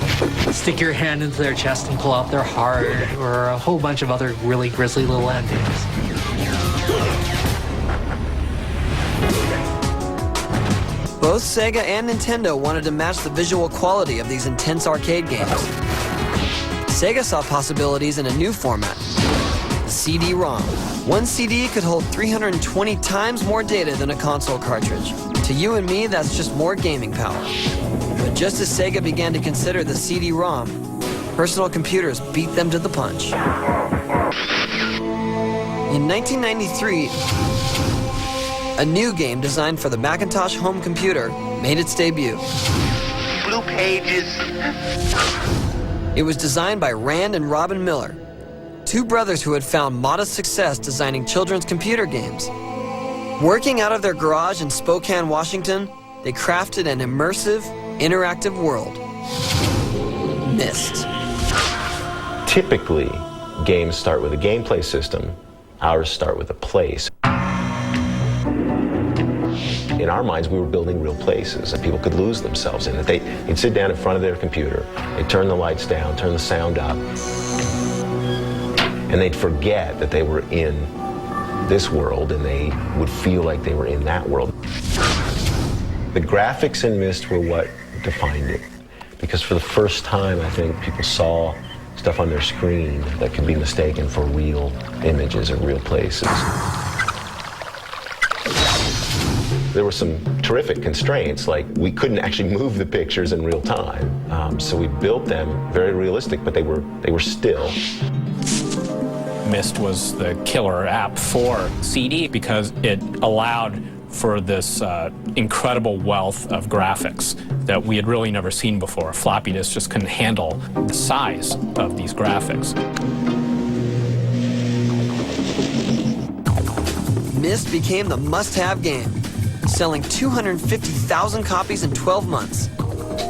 stick your hand into their chest and pull out their heart, or a whole bunch of other really grisly little endings. Both Sega and Nintendo wanted to match the visual quality of these intense arcade games. Sega saw possibilities in a new format, the CD-ROM. One CD could hold 320 times more data than a console cartridge. To you and me, that's just more gaming power. But just as Sega began to consider the CD-ROM, personal computers beat them to the punch. In 1993, a new game designed for the Macintosh home computer made its debut. Blue pages. It was designed by Rand and Robin Miller, two brothers who had found modest success designing children's computer games. Working out of their garage in Spokane, Washington, they crafted an immersive, interactive world. Myst. Typically, games start with a gameplay system. Ours start with a place. In our minds, we were building real places that people could lose themselves in. That they'd sit down in front of their computer, they'd turn the lights down, turn the sound up, and they'd forget that they were in this world, and they would feel like they were in that world. The graphics in Myst were what defined it, because for the first time, I think people saw stuff on their screen that could be mistaken for real images or real places. There were some terrific constraints, like we couldn't actually move the pictures in real time. So we built them very realistic, but they were still. Myst was the killer app for CD because it allowed for this incredible wealth of graphics that we had really never seen before. Floppy disks just couldn't handle the size of these graphics. Myst became the must-have game, selling 250,000 copies in 12 months.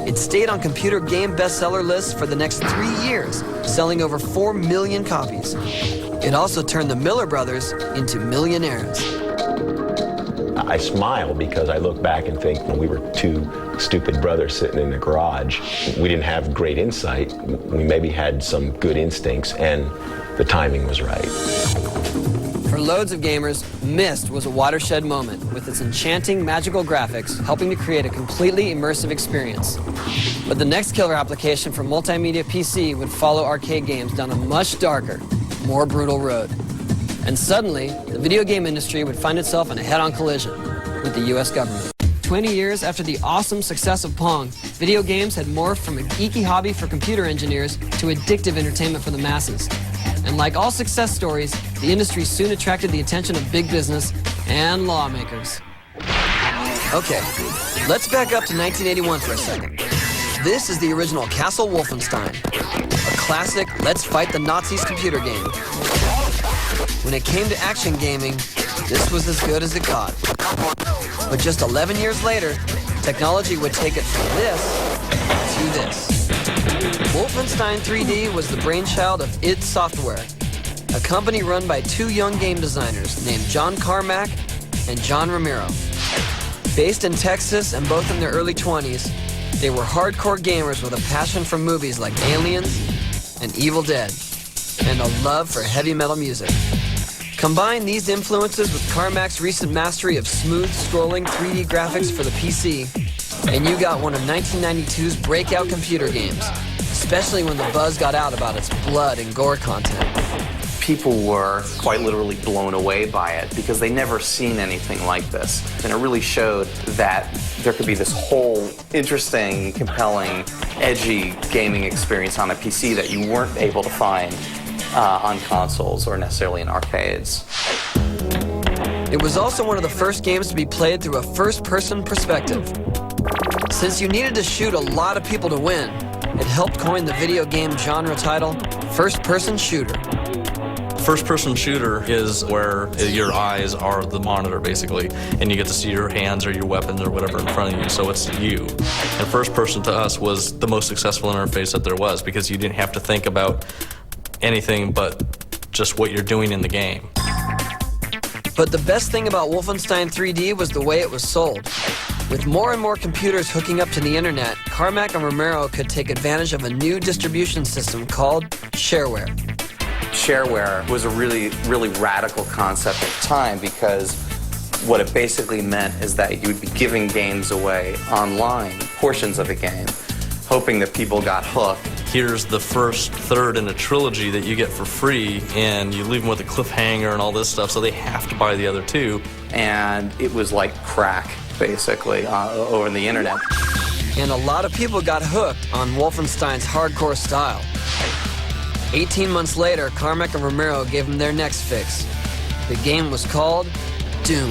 It stayed on computer game bestseller lists for the next 3 years, selling over 4 million copies. It also turned the Miller brothers into millionaires. I smile because I look back and think when we were two stupid brothers sitting in the garage, we didn't have great insight. We maybe had some good instincts, and the timing was right. For loads of gamers, Myst was a watershed moment, with its enchanting, magical graphics helping to create a completely immersive experience. But the next killer application for multimedia PC would follow arcade games down a much darker, more brutal road. And suddenly, the video game industry would find itself in a head-on collision with the US government. 20 years after the awesome success of Pong, video games had morphed from a geeky hobby for computer engineers to addictive entertainment for the masses. And like all success stories, the industry soon attracted the attention of big business and lawmakers. Okay, let's back up to 1981 for a second. This is the original Castle Wolfenstein, a classic let's fight the Nazis computer game. When it came to action gaming, this was as good as it got. But just 11 years later, technology would take it from this to this. Wolfenstein 3D was the brainchild of id Software, a company run by two young game designers named John Carmack and John Romero. Based in Texas and both in their early 20s, they were hardcore gamers with a passion for movies like Aliens and Evil Dead, and a love for heavy metal music. Combine these influences with Carmack's recent mastery of smooth scrolling 3D graphics for the PC, and you got one of 1992's breakout computer games, especially when the buzz got out about its blood and gore content. People were quite literally blown away by it because they never seen anything like this. And it really showed that there could be this whole interesting, compelling, edgy gaming experience on a PC that you weren't able to find on consoles or necessarily in arcades. It was also one of the first games to be played through a first-person perspective. Since you needed to shoot a lot of people to win, It helped coin the video game genre title, first-person shooter. First-person shooter is where your eyes are the monitor, basically, and you get to see your hands or your weapons or whatever in front of you, so it's you. And first-person to us was the most successful interface that there was, because you didn't have to think about anything but just what you're doing in the game. But the best thing about Wolfenstein 3D was the way it was sold. With more and more computers hooking up to the internet, Carmack and Romero could take advantage of a new distribution system called shareware. Shareware was a really, really radical concept at the time, because what it basically meant is that you would be giving games away online, portions of a game, hoping that people got hooked. Here's the first third in a trilogy that you get for free, and you leave them with a cliffhanger and all this stuff, so they have to buy the other two. And it was like crack, basically, over the internet. And a lot of people got hooked on Wolfenstein's hardcore style. 18 months later, Carmack and Romero gave them their next fix. The game was called Doom.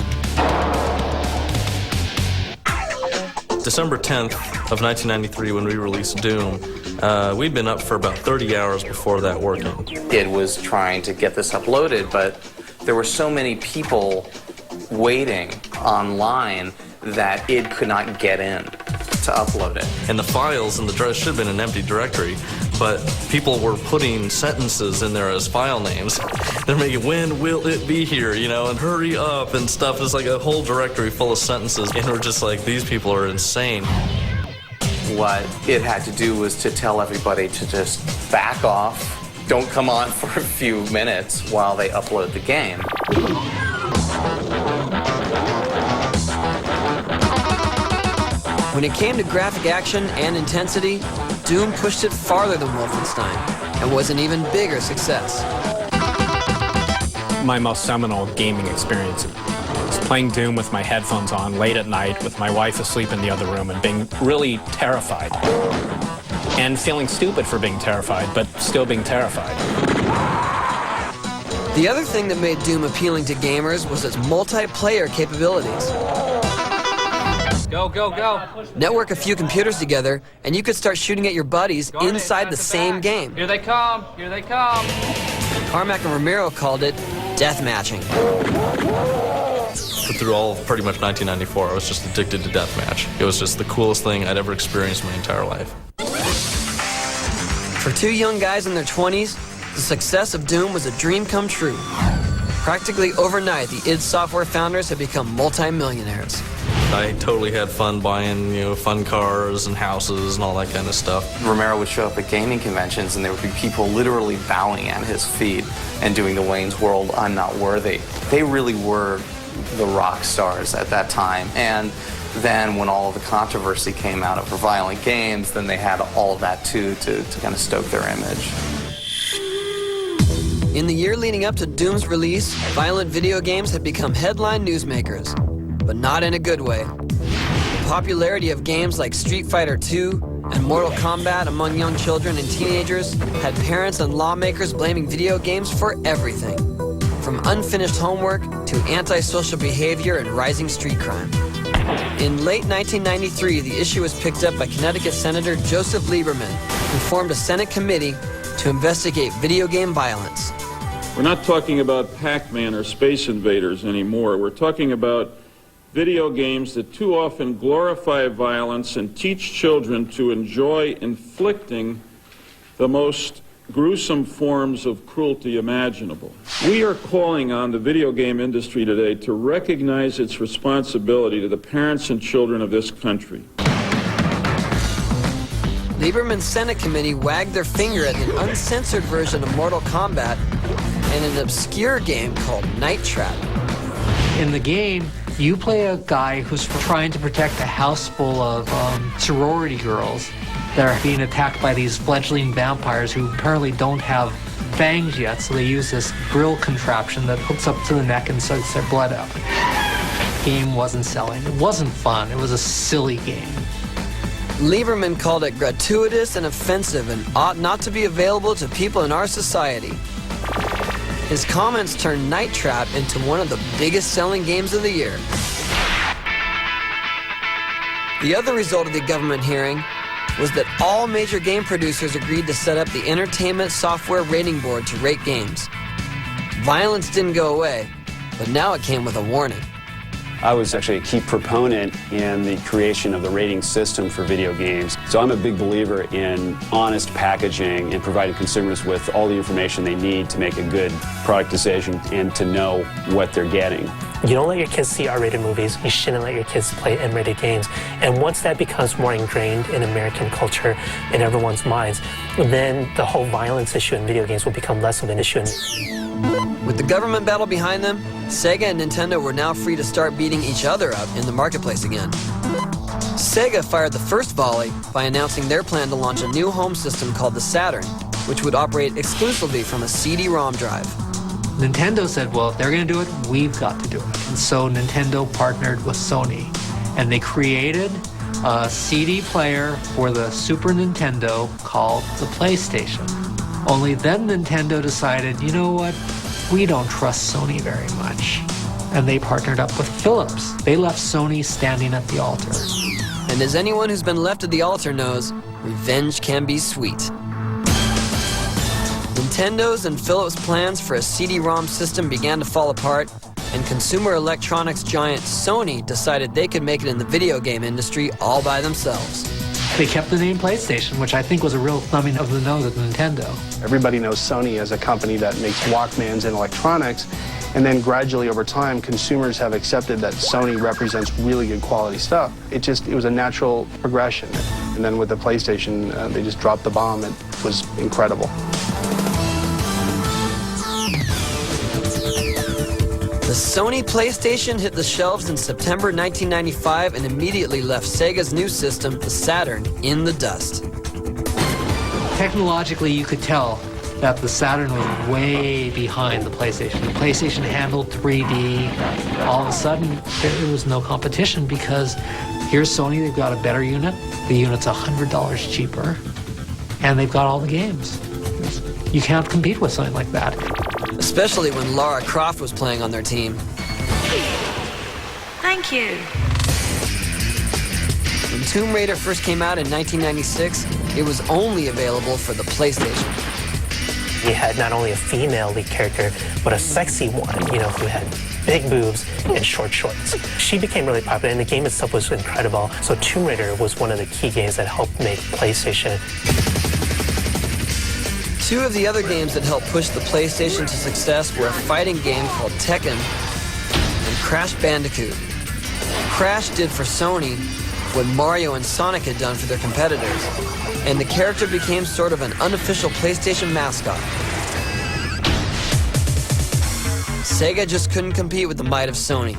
December 10th of 1993, when we released Doom, we'd been up for about 30 hours before that working. Id was trying to get this uploaded, but there were so many people waiting online that Id could not get in to upload it. And the files in the drive should have been an empty directory, but people were putting sentences in there as file names. They're making, when will it be here, you know, and hurry up and stuff. It's like a whole directory full of sentences, and we're just like, these people are insane. What it had to do was to tell everybody to just back off, don't come on for a few minutes while they upload the game. When it came to graphic action and intensity, Doom pushed it farther than Wolfenstein and was an even bigger success. My most seminal gaming experience was playing Doom with my headphones on late at night with my wife asleep in the other room and being really terrified. And feeling stupid for being terrified, but still being terrified. The other thing that made Doom appealing to gamers was its multiplayer capabilities. Go, go, go. Network a few computers together, and you could start shooting at your buddies inside the same game. Here they come, here they come. Carmack and Romero called it deathmatching. Through all of pretty much 1994, I was just addicted to deathmatch. It was just the coolest thing I'd ever experienced in my entire life. For two young guys in their 20s, the success of Doom was a dream come true. Practically overnight, the id Software founders had become multi-millionaires. I totally had fun buying, you know, fun cars and houses and all that kind of stuff. Romero would show up at gaming conventions and there would be people literally bowing at his feet and doing the Wayne's World, I'm not worthy. They really were the rock stars at that time. And then when all of the controversy came out of violent games, then they had all of that too to kind of stoke their image. In the year leading up to Doom's release, violent video games had become headline newsmakers, but not in a good way. The popularity of games like Street Fighter II and Mortal Kombat among young children and teenagers had parents and lawmakers blaming video games for everything, from unfinished homework to antisocial behavior and rising street crime. In late 1993, the issue was picked up by Connecticut Senator Joseph Lieberman, who formed a Senate committee to investigate video game violence. We're not talking about Pac-Man or Space Invaders anymore. We're talking about video games that too often glorify violence and teach children to enjoy inflicting the most gruesome forms of cruelty imaginable. We are calling on the video game industry today to recognize its responsibility to the parents and children of this country. Lieberman's Senate committee wagged their finger at an uncensored version of Mortal Kombat and an obscure game called Night Trap. In the game, you play a guy who's trying to protect a house full of sorority girls that are being attacked by these fledgling vampires who apparently don't have fangs yet, so they use this grill contraption that hooks up to the neck and sucks their blood out. The game wasn't selling. It wasn't fun. It was a silly game. Lieberman called it gratuitous and offensive and ought not to be available to people in our society. His comments turned Night Trap into one of the biggest selling games of the year. The other result of the government hearing was that all major game producers agreed to set up the Entertainment Software Rating Board to rate games. Violence didn't go away, but now it came with a warning. I was actually a key proponent in the creation of the rating system for video games. So I'm a big believer in honest packaging and providing consumers with all the information they need to make a good product decision and to know what they're getting. You don't let your kids see R-rated movies. You shouldn't let your kids play M-rated games. And once that becomes more ingrained in American culture, in everyone's minds, then the whole violence issue in video games will become less of an issue. With the government battle behind them, Sega and Nintendo were now free to start beating each other up in the marketplace again. Sega fired the first volley by announcing their plan to launch a new home system called the Saturn, which would operate exclusively from a CD-ROM drive. Nintendo said, well, if they're going to do it, we've got to do it. And so Nintendo partnered with Sony, and they created a CD player for the Super Nintendo called the PlayStation. Only then Nintendo decided, you know what, we don't trust Sony very much. And they partnered up with Philips. They left Sony standing at the altar. And as anyone who's been left at the altar knows, revenge can be sweet. Nintendo's and Philips' plans for a CD-ROM system began to fall apart, and consumer electronics giant Sony decided they could make it in the video game industry all by themselves. They kept the name PlayStation, which I think was a real thumbing of the nose at Nintendo. Everybody knows Sony as a company that makes Walkmans and electronics, and then gradually over time, consumers have accepted that Sony represents really good quality stuff. It was a natural progression. And then with the PlayStation, they just dropped the bomb. It was incredible. The Sony PlayStation hit the shelves in September 1995 and immediately left Sega's new system, the Saturn, in the dust. Technologically, you could tell that the Saturn was way behind the PlayStation. The PlayStation handled 3D. All of a sudden, there was no competition because here's Sony, they've got a better unit. The unit's $100 cheaper, and they've got all the games. You can't compete with something like that. Especially when Lara Croft was playing on their team. Thank you. When Tomb Raider first came out in 1996, it was only available for the PlayStation. We had not only a female lead character, but a sexy one, who had big boobs and short shorts. She became really popular, and the game itself was incredible. So Tomb Raider was one of the key games that helped make PlayStation. Two of the other games that helped push the PlayStation to success were a fighting game called Tekken and Crash Bandicoot. Crash did for Sony what Mario and Sonic had done for their competitors, and the character became sort of an unofficial PlayStation mascot. Sega just couldn't compete with the might of Sony.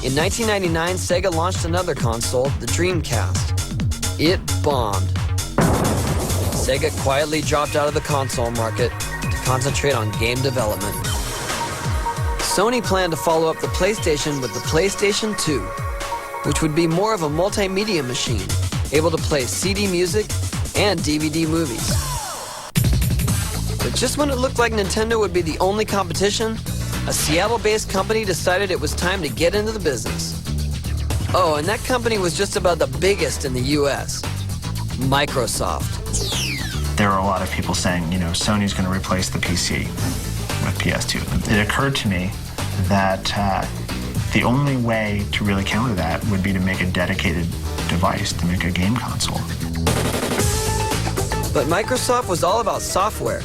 In 1999, Sega launched another console, the Dreamcast. It bombed. Sega quietly dropped out of the console market to concentrate on game development. Sony planned to follow up the PlayStation with the PlayStation 2, which would be more of a multimedia machine, able to play CD music and DVD movies. But just when it looked like Nintendo would be the only competition, a Seattle-based company decided it was time to get into the business. Oh, and that company was just about the biggest in the US, Microsoft. There were a lot of people saying, Sony's going to replace the PC with PS2. It occurred to me that the only way to really counter that would be to make a dedicated device, to make a game console. But Microsoft was all about software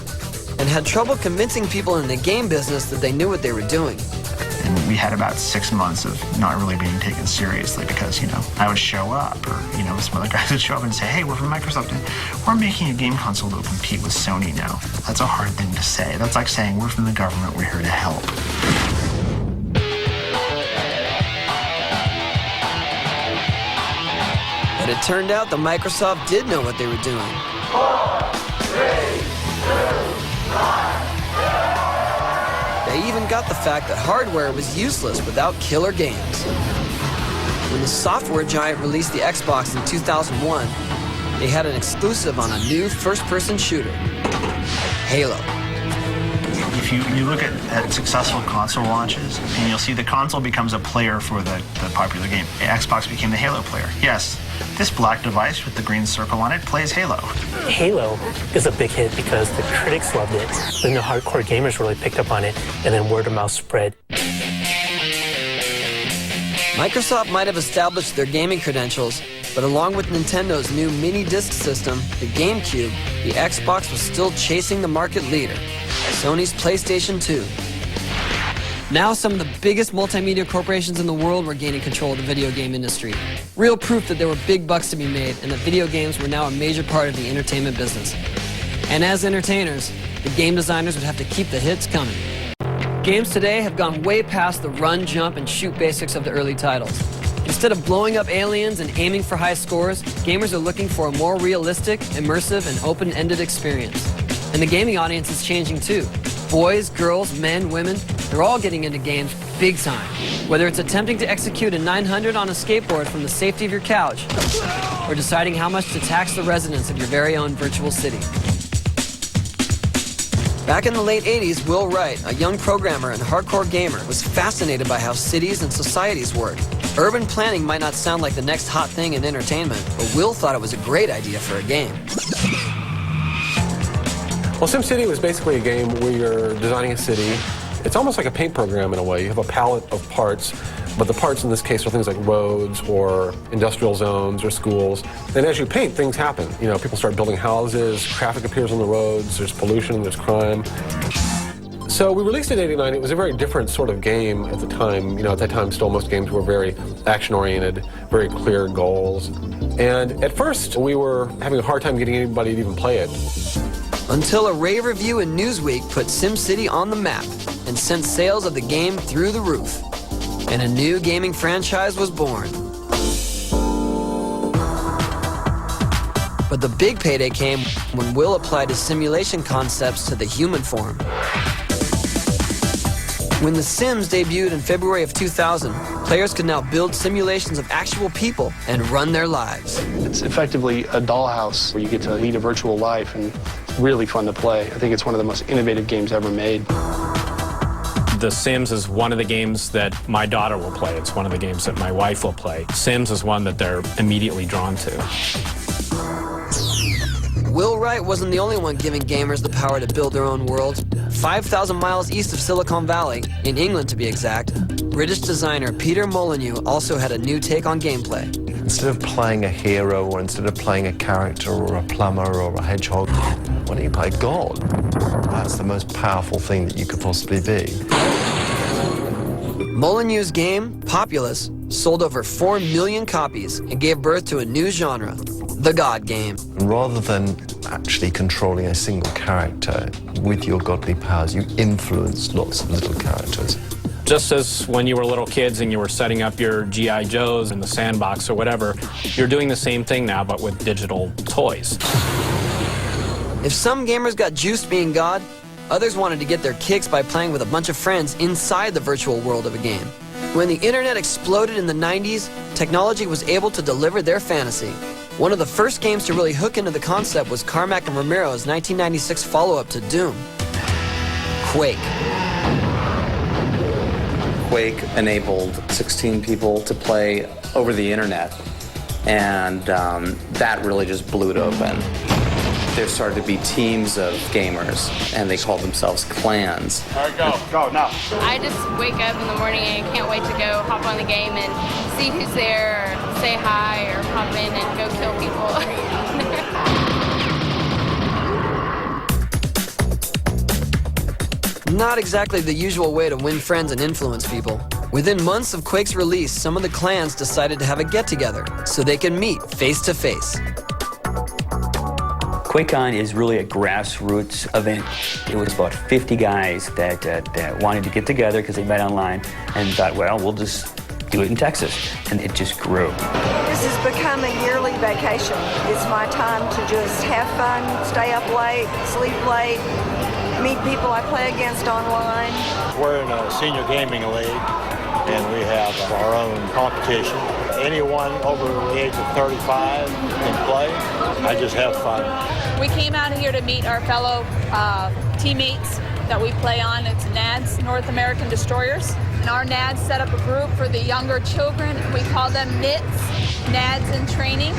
and had trouble convincing people in the game business that they knew what they were doing. And we had about 6 months of not really being taken seriously because, I would show up or, some other guys would show up and say, hey, we're from Microsoft and we're making a game console to compete with Sony now. That's a hard thing to say. That's like saying we're from the government, we're here to help. But it turned out that Microsoft did know what they were doing. 4, 3, 2, 1. They even got the fact that hardware was useless without killer games. When the software giant released the Xbox in 2001, they had an exclusive on a new first-person shooter, Halo. If if you look at successful console launches, and you'll see the console becomes a player for the popular game. Xbox became the Halo player. Yes, this black device with the green circle on it plays Halo. Halo is a big hit because the critics loved it, then the hardcore gamers really picked up on it, and then word of mouth spread. Microsoft might have established their gaming credentials, but along with Nintendo's new mini disc system, the GameCube, the Xbox was still chasing the market leader, Sony's PlayStation 2. Now some of the biggest multimedia corporations in the world were gaining control of the video game industry. Real proof that there were big bucks to be made and that video games were now a major part of the entertainment business. And as entertainers, the game designers would have to keep the hits coming. Games today have gone way past the run, jump, and shoot basics of the early titles. Instead of blowing up aliens and aiming for high scores, gamers are looking for a more realistic, immersive, and open-ended experience. And the gaming audience is changing too. Boys, girls, men, women, they're all getting into games big time. Whether it's attempting to execute a 900 on a skateboard from the safety of your couch, or deciding how much to tax the residents of your very own virtual city. Back in the late 80s, Will Wright, a young programmer and hardcore gamer, was fascinated by how cities and societies work. Urban planning might not sound like the next hot thing in entertainment, but Will thought it was a great idea for a game. Well, SimCity was basically a game where you're designing a city. It's almost like a paint program in a way. You have a palette of parts, but the parts in this case are things like roads or industrial zones or schools. And as you paint, things happen. You know, people start building houses, traffic appears on the roads, there's pollution, there's crime. So we released it in '89. It was a very different sort of game at the time. You know, at that time, still most games were very action-oriented, very clear goals. And at first, we were having a hard time getting anybody to even play it. Until a rave review in Newsweek put SimCity on the map and sent sales of the game through the roof. And a new gaming franchise was born. But the big payday came when Will applied his simulation concepts to the human form. When The Sims debuted in February of 2000, players could now build simulations of actual people and run their lives. It's effectively a dollhouse where you get to lead a virtual life, and it's really fun to play. I think it's one of the most innovative games ever made. The Sims is one of the games that my daughter will play. It's one of the games that my wife will play. Sims is one that they're immediately drawn to. Will Wright wasn't the only one giving gamers the power to build their own world. 5,000 miles east of Silicon Valley, in England to be exact, British designer Peter Molyneux also had a new take on gameplay. Instead of playing a hero, or instead of playing a character or a plumber or a hedgehog, why don't you play God? That's the most powerful thing that you could possibly be. Molyneux's game, Populous, sold over 4 million copies and gave birth to a new genre, the God game. Rather than actually controlling a single character with your godly powers, you influence lots of little characters. Just as when you were little kids and you were setting up your G.I. Joes in the sandbox or whatever, you're doing the same thing now, but with digital toys. If some gamers got juiced being God, others wanted to get their kicks by playing with a bunch of friends inside the virtual world of a game. When the internet exploded in the 90s, technology was able to deliver their fantasy. One of the first games to really hook into the concept was Carmack and Romero's 1996 follow-up to Doom, Quake. Quake enabled 16 people to play over the internet, and that really just blew it open. There started to be teams of gamers, and they called themselves clans. All right, go now. I just wake up in the morning and can't wait to go hop on the game and see who's there, or say hi, or pop in and go kill people. Not exactly the usual way to win friends and influence people. Within months of Quake's release, some of the clans decided to have a get-together so they could meet face-to-face. QuakeCon is really a grassroots event. It was about 50 guys that wanted to get together because they met online and thought, well, we'll just do it in Texas. And it just grew. This has become a yearly vacation. It's my time to just have fun, stay up late, sleep late, meet people I play against online. We're in a senior gaming league, and we have our own competition. Anyone over the age of 35 can play. I just have fun. We came out here to meet our fellow teammates that we play on. It's NADS, North American Destroyers. And our NADS set up a group for the younger children. We call them NITS, NADS in Training.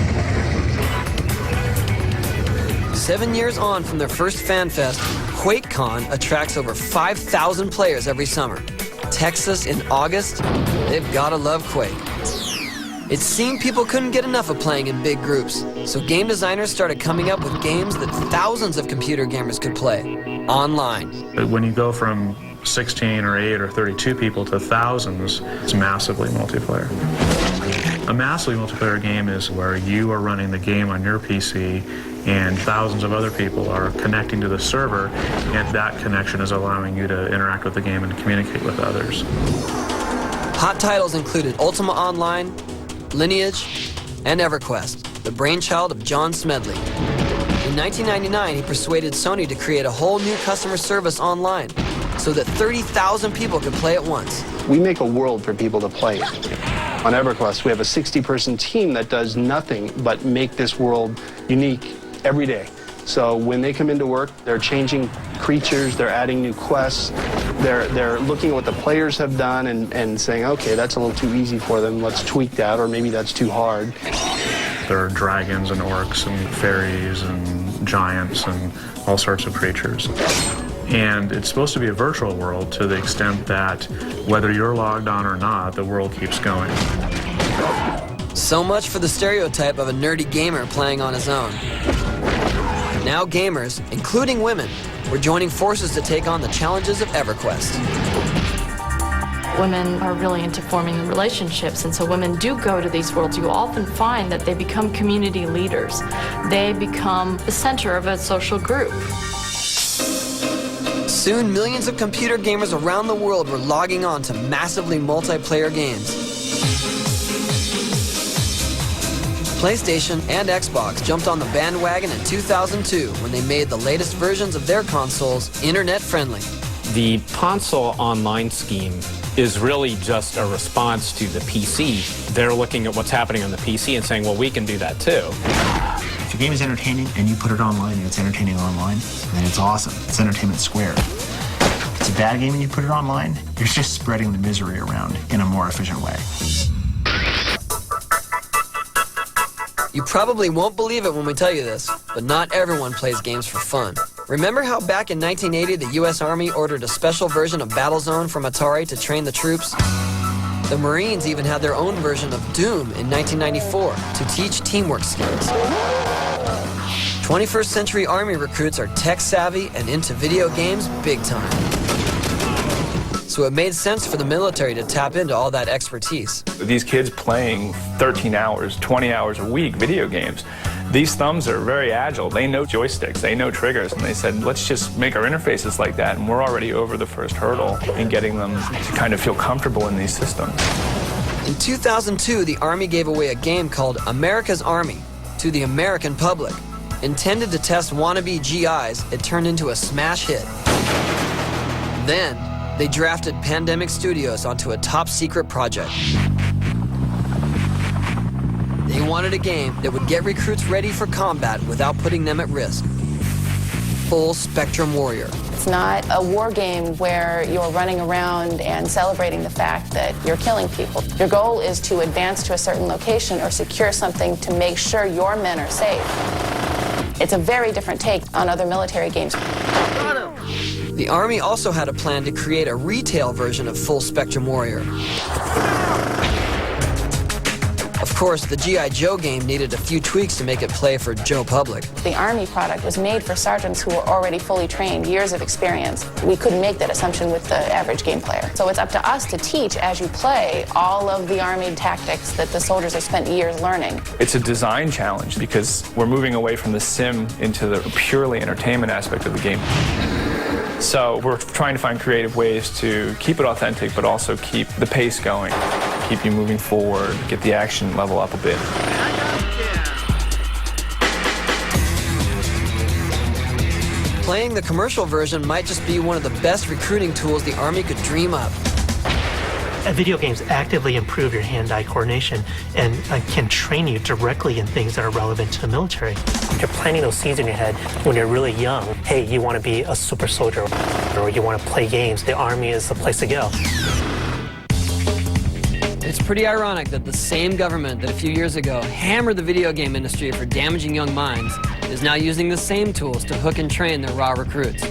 7 years on from their first fan fest, QuakeCon attracts over 5,000 players every summer. Texas in August, they've gotta love Quake. It seemed people couldn't get enough of playing in big groups, so game designers started coming up with games that thousands of computer gamers could play online. When you go from 16 or 8 or 32 people to thousands, it's massively multiplayer. A massively multiplayer game is where you are running the game on your PC and thousands of other people are connecting to the server, and that connection is allowing you to interact with the game and communicate with others. Hot titles included Ultima Online, Lineage, and EverQuest, the brainchild of John Smedley. In 1999, he persuaded Sony to create a whole new customer service online so that 30,000 people could play at once. We make a world for people to play in. On EverQuest, we have a 60-person team that does nothing but make this world unique every day. So when they come into work, they're changing creatures, they're adding new quests, they're looking at what the players have done and saying, okay, that's a little too easy for them, let's tweak that, or maybe that's too hard. There are dragons and orcs and fairies and giants and all sorts of creatures. And it's supposed to be a virtual world to the extent that whether you're logged on or not, the world keeps going. So much for the stereotype of a nerdy gamer playing on his own. Now gamers, including women, were joining forces to take on the challenges of EverQuest. Women are really into forming relationships, and so women do go to these worlds. You often find that they become community leaders. They become the center of a social group. Soon, millions of computer gamers around the world were logging on to massively multiplayer games. PlayStation and Xbox jumped on the bandwagon in 2002 when they made the latest versions of their consoles internet-friendly. The console online scheme is really just a response to the PC. They're looking at what's happening on the PC and saying, well, we can do that too. If your game is entertaining and you put it online and it's entertaining online, then it's awesome. It's entertainment squared. If it's a bad game and you put it online, you're just spreading the misery around in a more efficient way. You probably won't believe it when we tell you this, but not everyone plays games for fun. Remember how back in 1980 the U.S. Army ordered a special version of Battlezone from Atari to train the troops? The Marines even had their own version of Doom in 1994 to teach teamwork skills. 21st century Army recruits are tech-savvy and into video games big time. So it made sense for the military to tap into all that expertise. These kids playing 13 hours, 20 hours a week video games, these thumbs are very agile. They know joysticks, they know triggers, and they said, let's just make our interfaces like that, and we're already over the first hurdle in getting them to kind of feel comfortable in these systems. In 2002, the Army gave away a game called America's Army to the American public. Intended to test wannabe GIs, it turned into a smash hit. Then, they drafted Pandemic Studios onto a top-secret project. They wanted a game that would get recruits ready for combat without putting them at risk. Full Spectrum Warrior. It's not a war game where you're running around and celebrating the fact that you're killing people. Your goal is to advance to a certain location or secure something to make sure your men are safe. It's a very different take on other military games. The Army also had a plan to create a retail version of Full Spectrum Warrior. Of course, the G.I. Joe game needed a few tweaks to make it play for Joe Public. The Army product was made for sergeants who were already fully trained, years of experience. We couldn't make that assumption with the average game player. So it's up to us to teach, as you play, all of the Army tactics that the soldiers have spent years learning. It's a design challenge because we're moving away from the sim into the purely entertainment aspect of the game. So we're trying to find creative ways to keep it authentic, but also keep the pace going, keep you moving forward, get the action level up a bit. Playing the commercial version might just be one of the best recruiting tools the Army could dream up. Video games actively improve your hand-eye coordination and can train you directly in things that are relevant to the military. You're planting those seeds in your head when you're really young. Hey, you want to be a super soldier, or you want to play games. The Army is the place to go. It's pretty ironic that the same government that a few years ago hammered the video game industry for damaging young minds is now using the same tools to hook and train their raw recruits.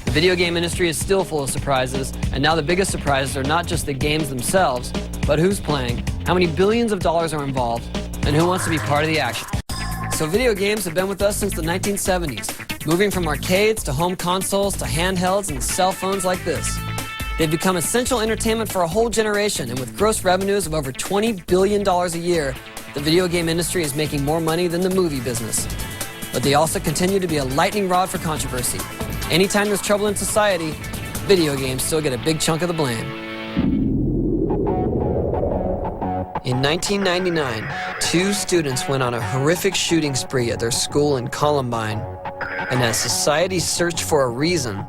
The video game industry is still full of surprises, and now the biggest surprises are not just the games themselves, but who's playing, how many billions of dollars are involved, and who wants to be part of the action. So video games have been with us since the 1970s, moving from arcades to home consoles to handhelds and cell phones like this. They've become essential entertainment for a whole generation, and with gross revenues of over $20 billion a year, the video game industry is making more money than the movie business. But they also continue to be a lightning rod for controversy. Anytime there's trouble in society, video games still get a big chunk of the blame. In 1999, 2 students went on a horrific shooting spree at their school in Columbine, and as society searched for a reason,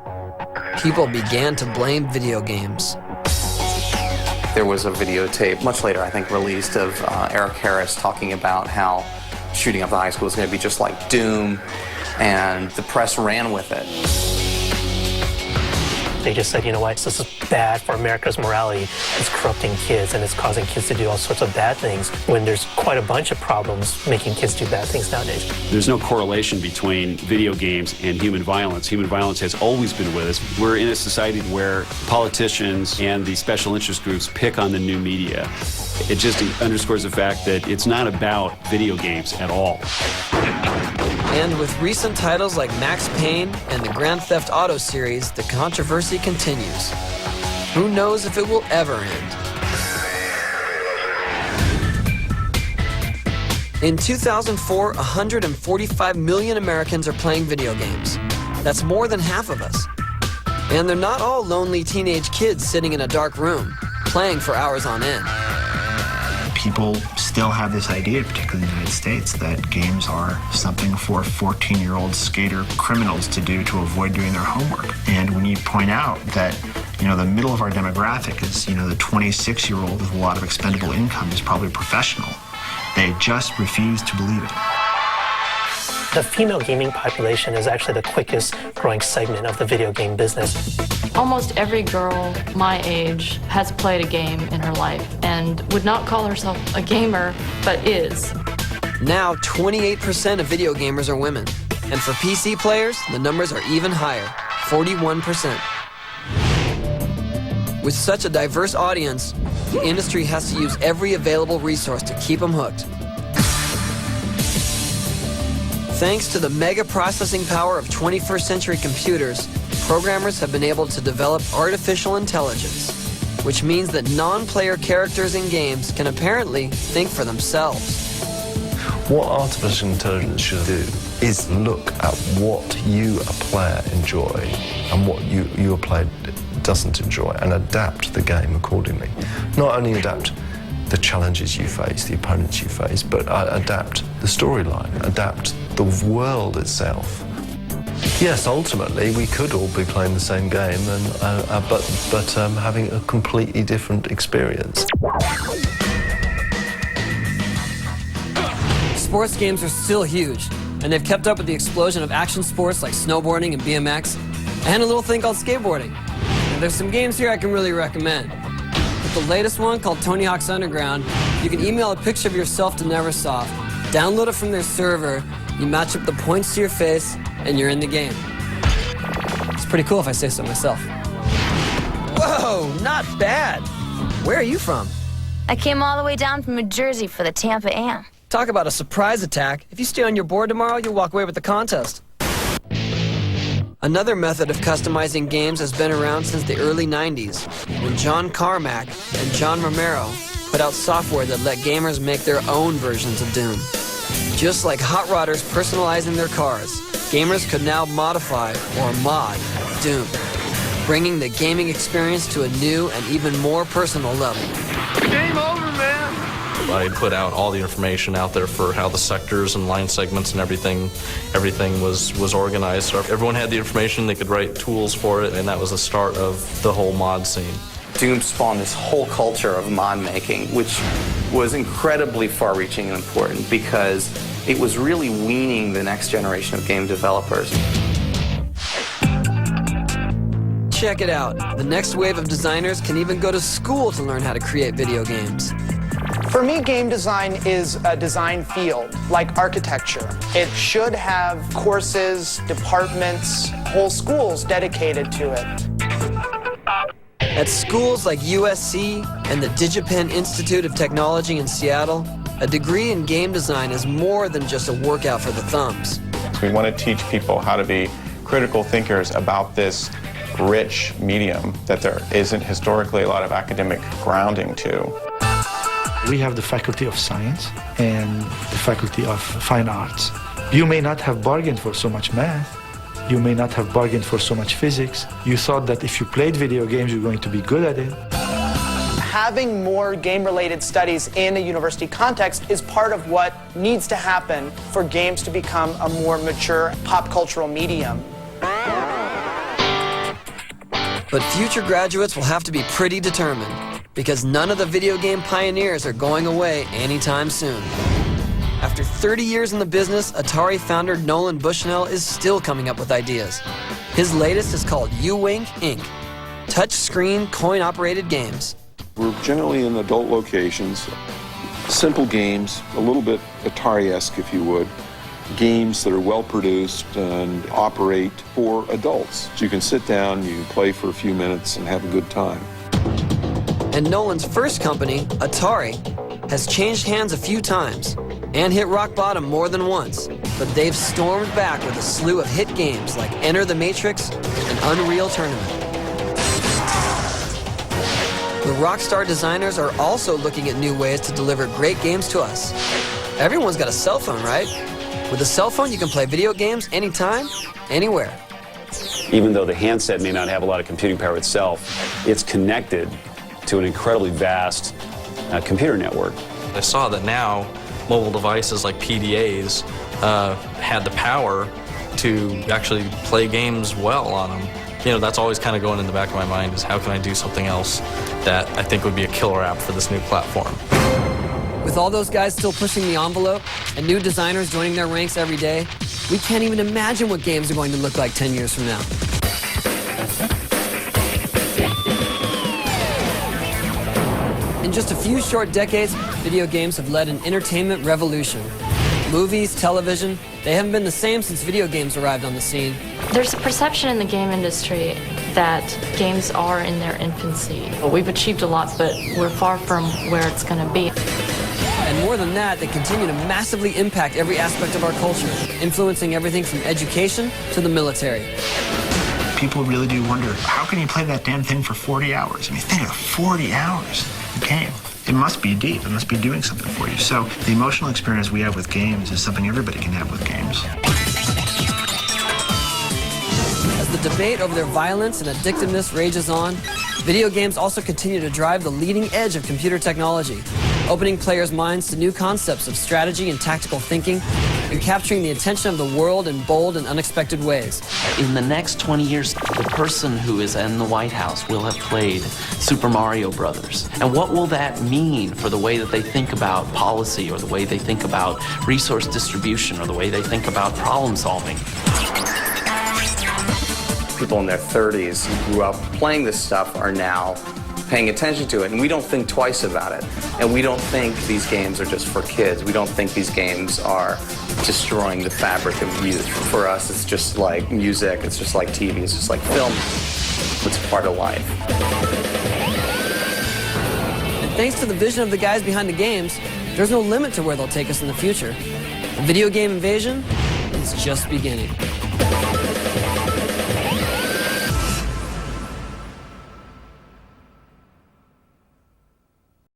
people began to blame video games. There was a videotape, much later I think released, of Eric Harris talking about how shooting up the high school is going to be just like Doom, and the press ran with it. They just said, you know what, this is bad for America's morality. It's corrupting kids and it's causing kids to do all sorts of bad things when there's quite a bunch of problems making kids do bad things nowadays. There's no correlation between video games and human violence. Human violence has always been with us. We're in a society where politicians and the special interest groups pick on the new media. It just underscores the fact that it's not about video games at all. And with recent titles like Max Payne and the Grand Theft Auto series, the controversy continues. Who knows if it will ever end? In 2004, 145 million Americans are playing video games. That's more than half of us. And they're not all lonely teenage kids sitting in a dark room, playing for hours on end. People still have this idea, particularly in the United States, that games are something for 14-year-old skater criminals to do to avoid doing their homework. And when you point out that, you know, the middle of our demographic is, you know, the 26-year-old with a lot of expendable income is probably a professional, they just refuse to believe it. The female gaming population is actually the quickest growing segment of the video game business. Almost every girl my age has played a game in her life and would not call herself a gamer, but is. Now, 28% of video gamers are women. And for PC players, the numbers are even higher, 41%. With such a diverse audience, the industry has to use every available resource to keep them hooked. Thanks to the mega processing power of 21st century computers, programmers have been able to develop artificial intelligence, which means that non-player characters in games can apparently think for themselves. What artificial intelligence should do is look at what you, a player, enjoy and what you, a player, doesn't enjoy, and adapt the game accordingly. Not only adapt the challenges you face, the opponents you face, but adapt the storyline, adapt the world itself. Yes, ultimately we could all be playing the same game, and but having a completely different experience. Sports games are still huge, and they've kept up with the explosion of action sports like snowboarding and BMX, and a little thing called skateboarding. And there's some games here I can really recommend. With the latest one called Tony Hawk's Underground, you can email a picture of yourself to Neversoft, download it from their server, you match up the points to your face, and you're in the game. It's pretty cool if I say so myself. Whoa, not bad. Where are you from? I came all the way down from New Jersey for the Tampa Am. Talk about a surprise attack. If you stay on your board tomorrow, you'll walk away with the contest. Another method of customizing games has been around since the early 90s, when John Carmack and John Romero put out software that let gamers make their own versions of Doom. Just like hot rodders personalizing their cars, gamers could now modify or mod Doom, bringing the gaming experience to a new and even more personal level. Game over, man! I put out all the information out there for how the sectors and line segments and everything was organized. So everyone had the information, they could write tools for it, and that was the start of the whole mod scene. Doom spawned this whole culture of mod making, which was incredibly far-reaching and important because it was really weaning the next generation of game developers. Check it out. The next wave of designers can even go to school to learn how to create video games. For me, game design is a design field, like architecture. It should have courses, departments, whole schools dedicated to it. At schools like USC and the DigiPen Institute of Technology in Seattle, a degree in game design is more than just a workout for the thumbs. We want to teach people how to be critical thinkers about this rich medium that there isn't historically a lot of academic grounding to. We have the Faculty of Science and the Faculty of Fine Arts. You may not have bargained for so much math. You may not have bargained for so much physics. You thought that if you played video games, you're going to be good at it. Having more game-related studies in a university context is part of what needs to happen for games to become a more mature pop cultural medium. But future graduates will have to be pretty determined, because none of the video game pioneers are going away anytime soon. After 30 years in the business, Atari founder Nolan Bushnell is still coming up with ideas. His latest is called U-Wink Inc. Touch-screen, coin-operated games. We're generally in adult locations, simple games, a little bit Atari-esque if you would, games that are well-produced and operate for adults. So you can sit down, you can play for a few minutes and have a good time. And Nolan's first company, Atari, has changed hands a few times and hit rock bottom more than once, but they've stormed back with a slew of hit games like Enter the Matrix and Unreal Tournament. The Rockstar designers are also looking at new ways to deliver great games to us. Everyone's got a cell phone, right? With a cell phone, you can play video games anytime, anywhere. Even though the handset may not have a lot of computing power itself, it's connected to an incredibly vast computer network. I saw that now mobile devices like PDAs had the power to actually play games well on them. You know, that's always kind of going in the back of my mind is how can I do something else that I think would be a killer app for this new platform. With all those guys still pushing the envelope and new designers joining their ranks every day, we can't even imagine what games are going to look like 10 years from now. In just a few short decades, video games have led an entertainment revolution. Movies, television, they haven't been the same since video games arrived on the scene. There's a perception in the game industry that games are in their infancy. We've achieved a lot, but we're far from where it's going to be. And more than that, they continue to massively impact every aspect of our culture, influencing everything from education to the military. People really do wonder, how can you play that damn thing for 40 hours? I mean, think of 40 hours. Okay, it must be deep. It must be doing something for you. So the emotional experience we have with games is something everybody can have with games. As the debate over their violence and addictiveness rages on, video games also continue to drive the leading edge of computer technology, opening players' minds to new concepts of strategy and tactical thinking, and capturing the attention of the world in bold and unexpected ways. In the next 20 years, the person who is in the White House will have played Super Mario Brothers. And what will that mean for the way that they think about policy, or the way they think about resource distribution, or the way they think about problem solving? People in their 30s who grew up playing this stuff are now paying attention to it, and we don't think twice about it. And we don't think these games are just for kids. We don't think these games are destroying the fabric of youth. For us, it's just like music, it's just like TV, it's just like film. It's part of life. And thanks to the vision of the guys behind the games, there's no limit to where they'll take us in the future. The video game invasion is just beginning.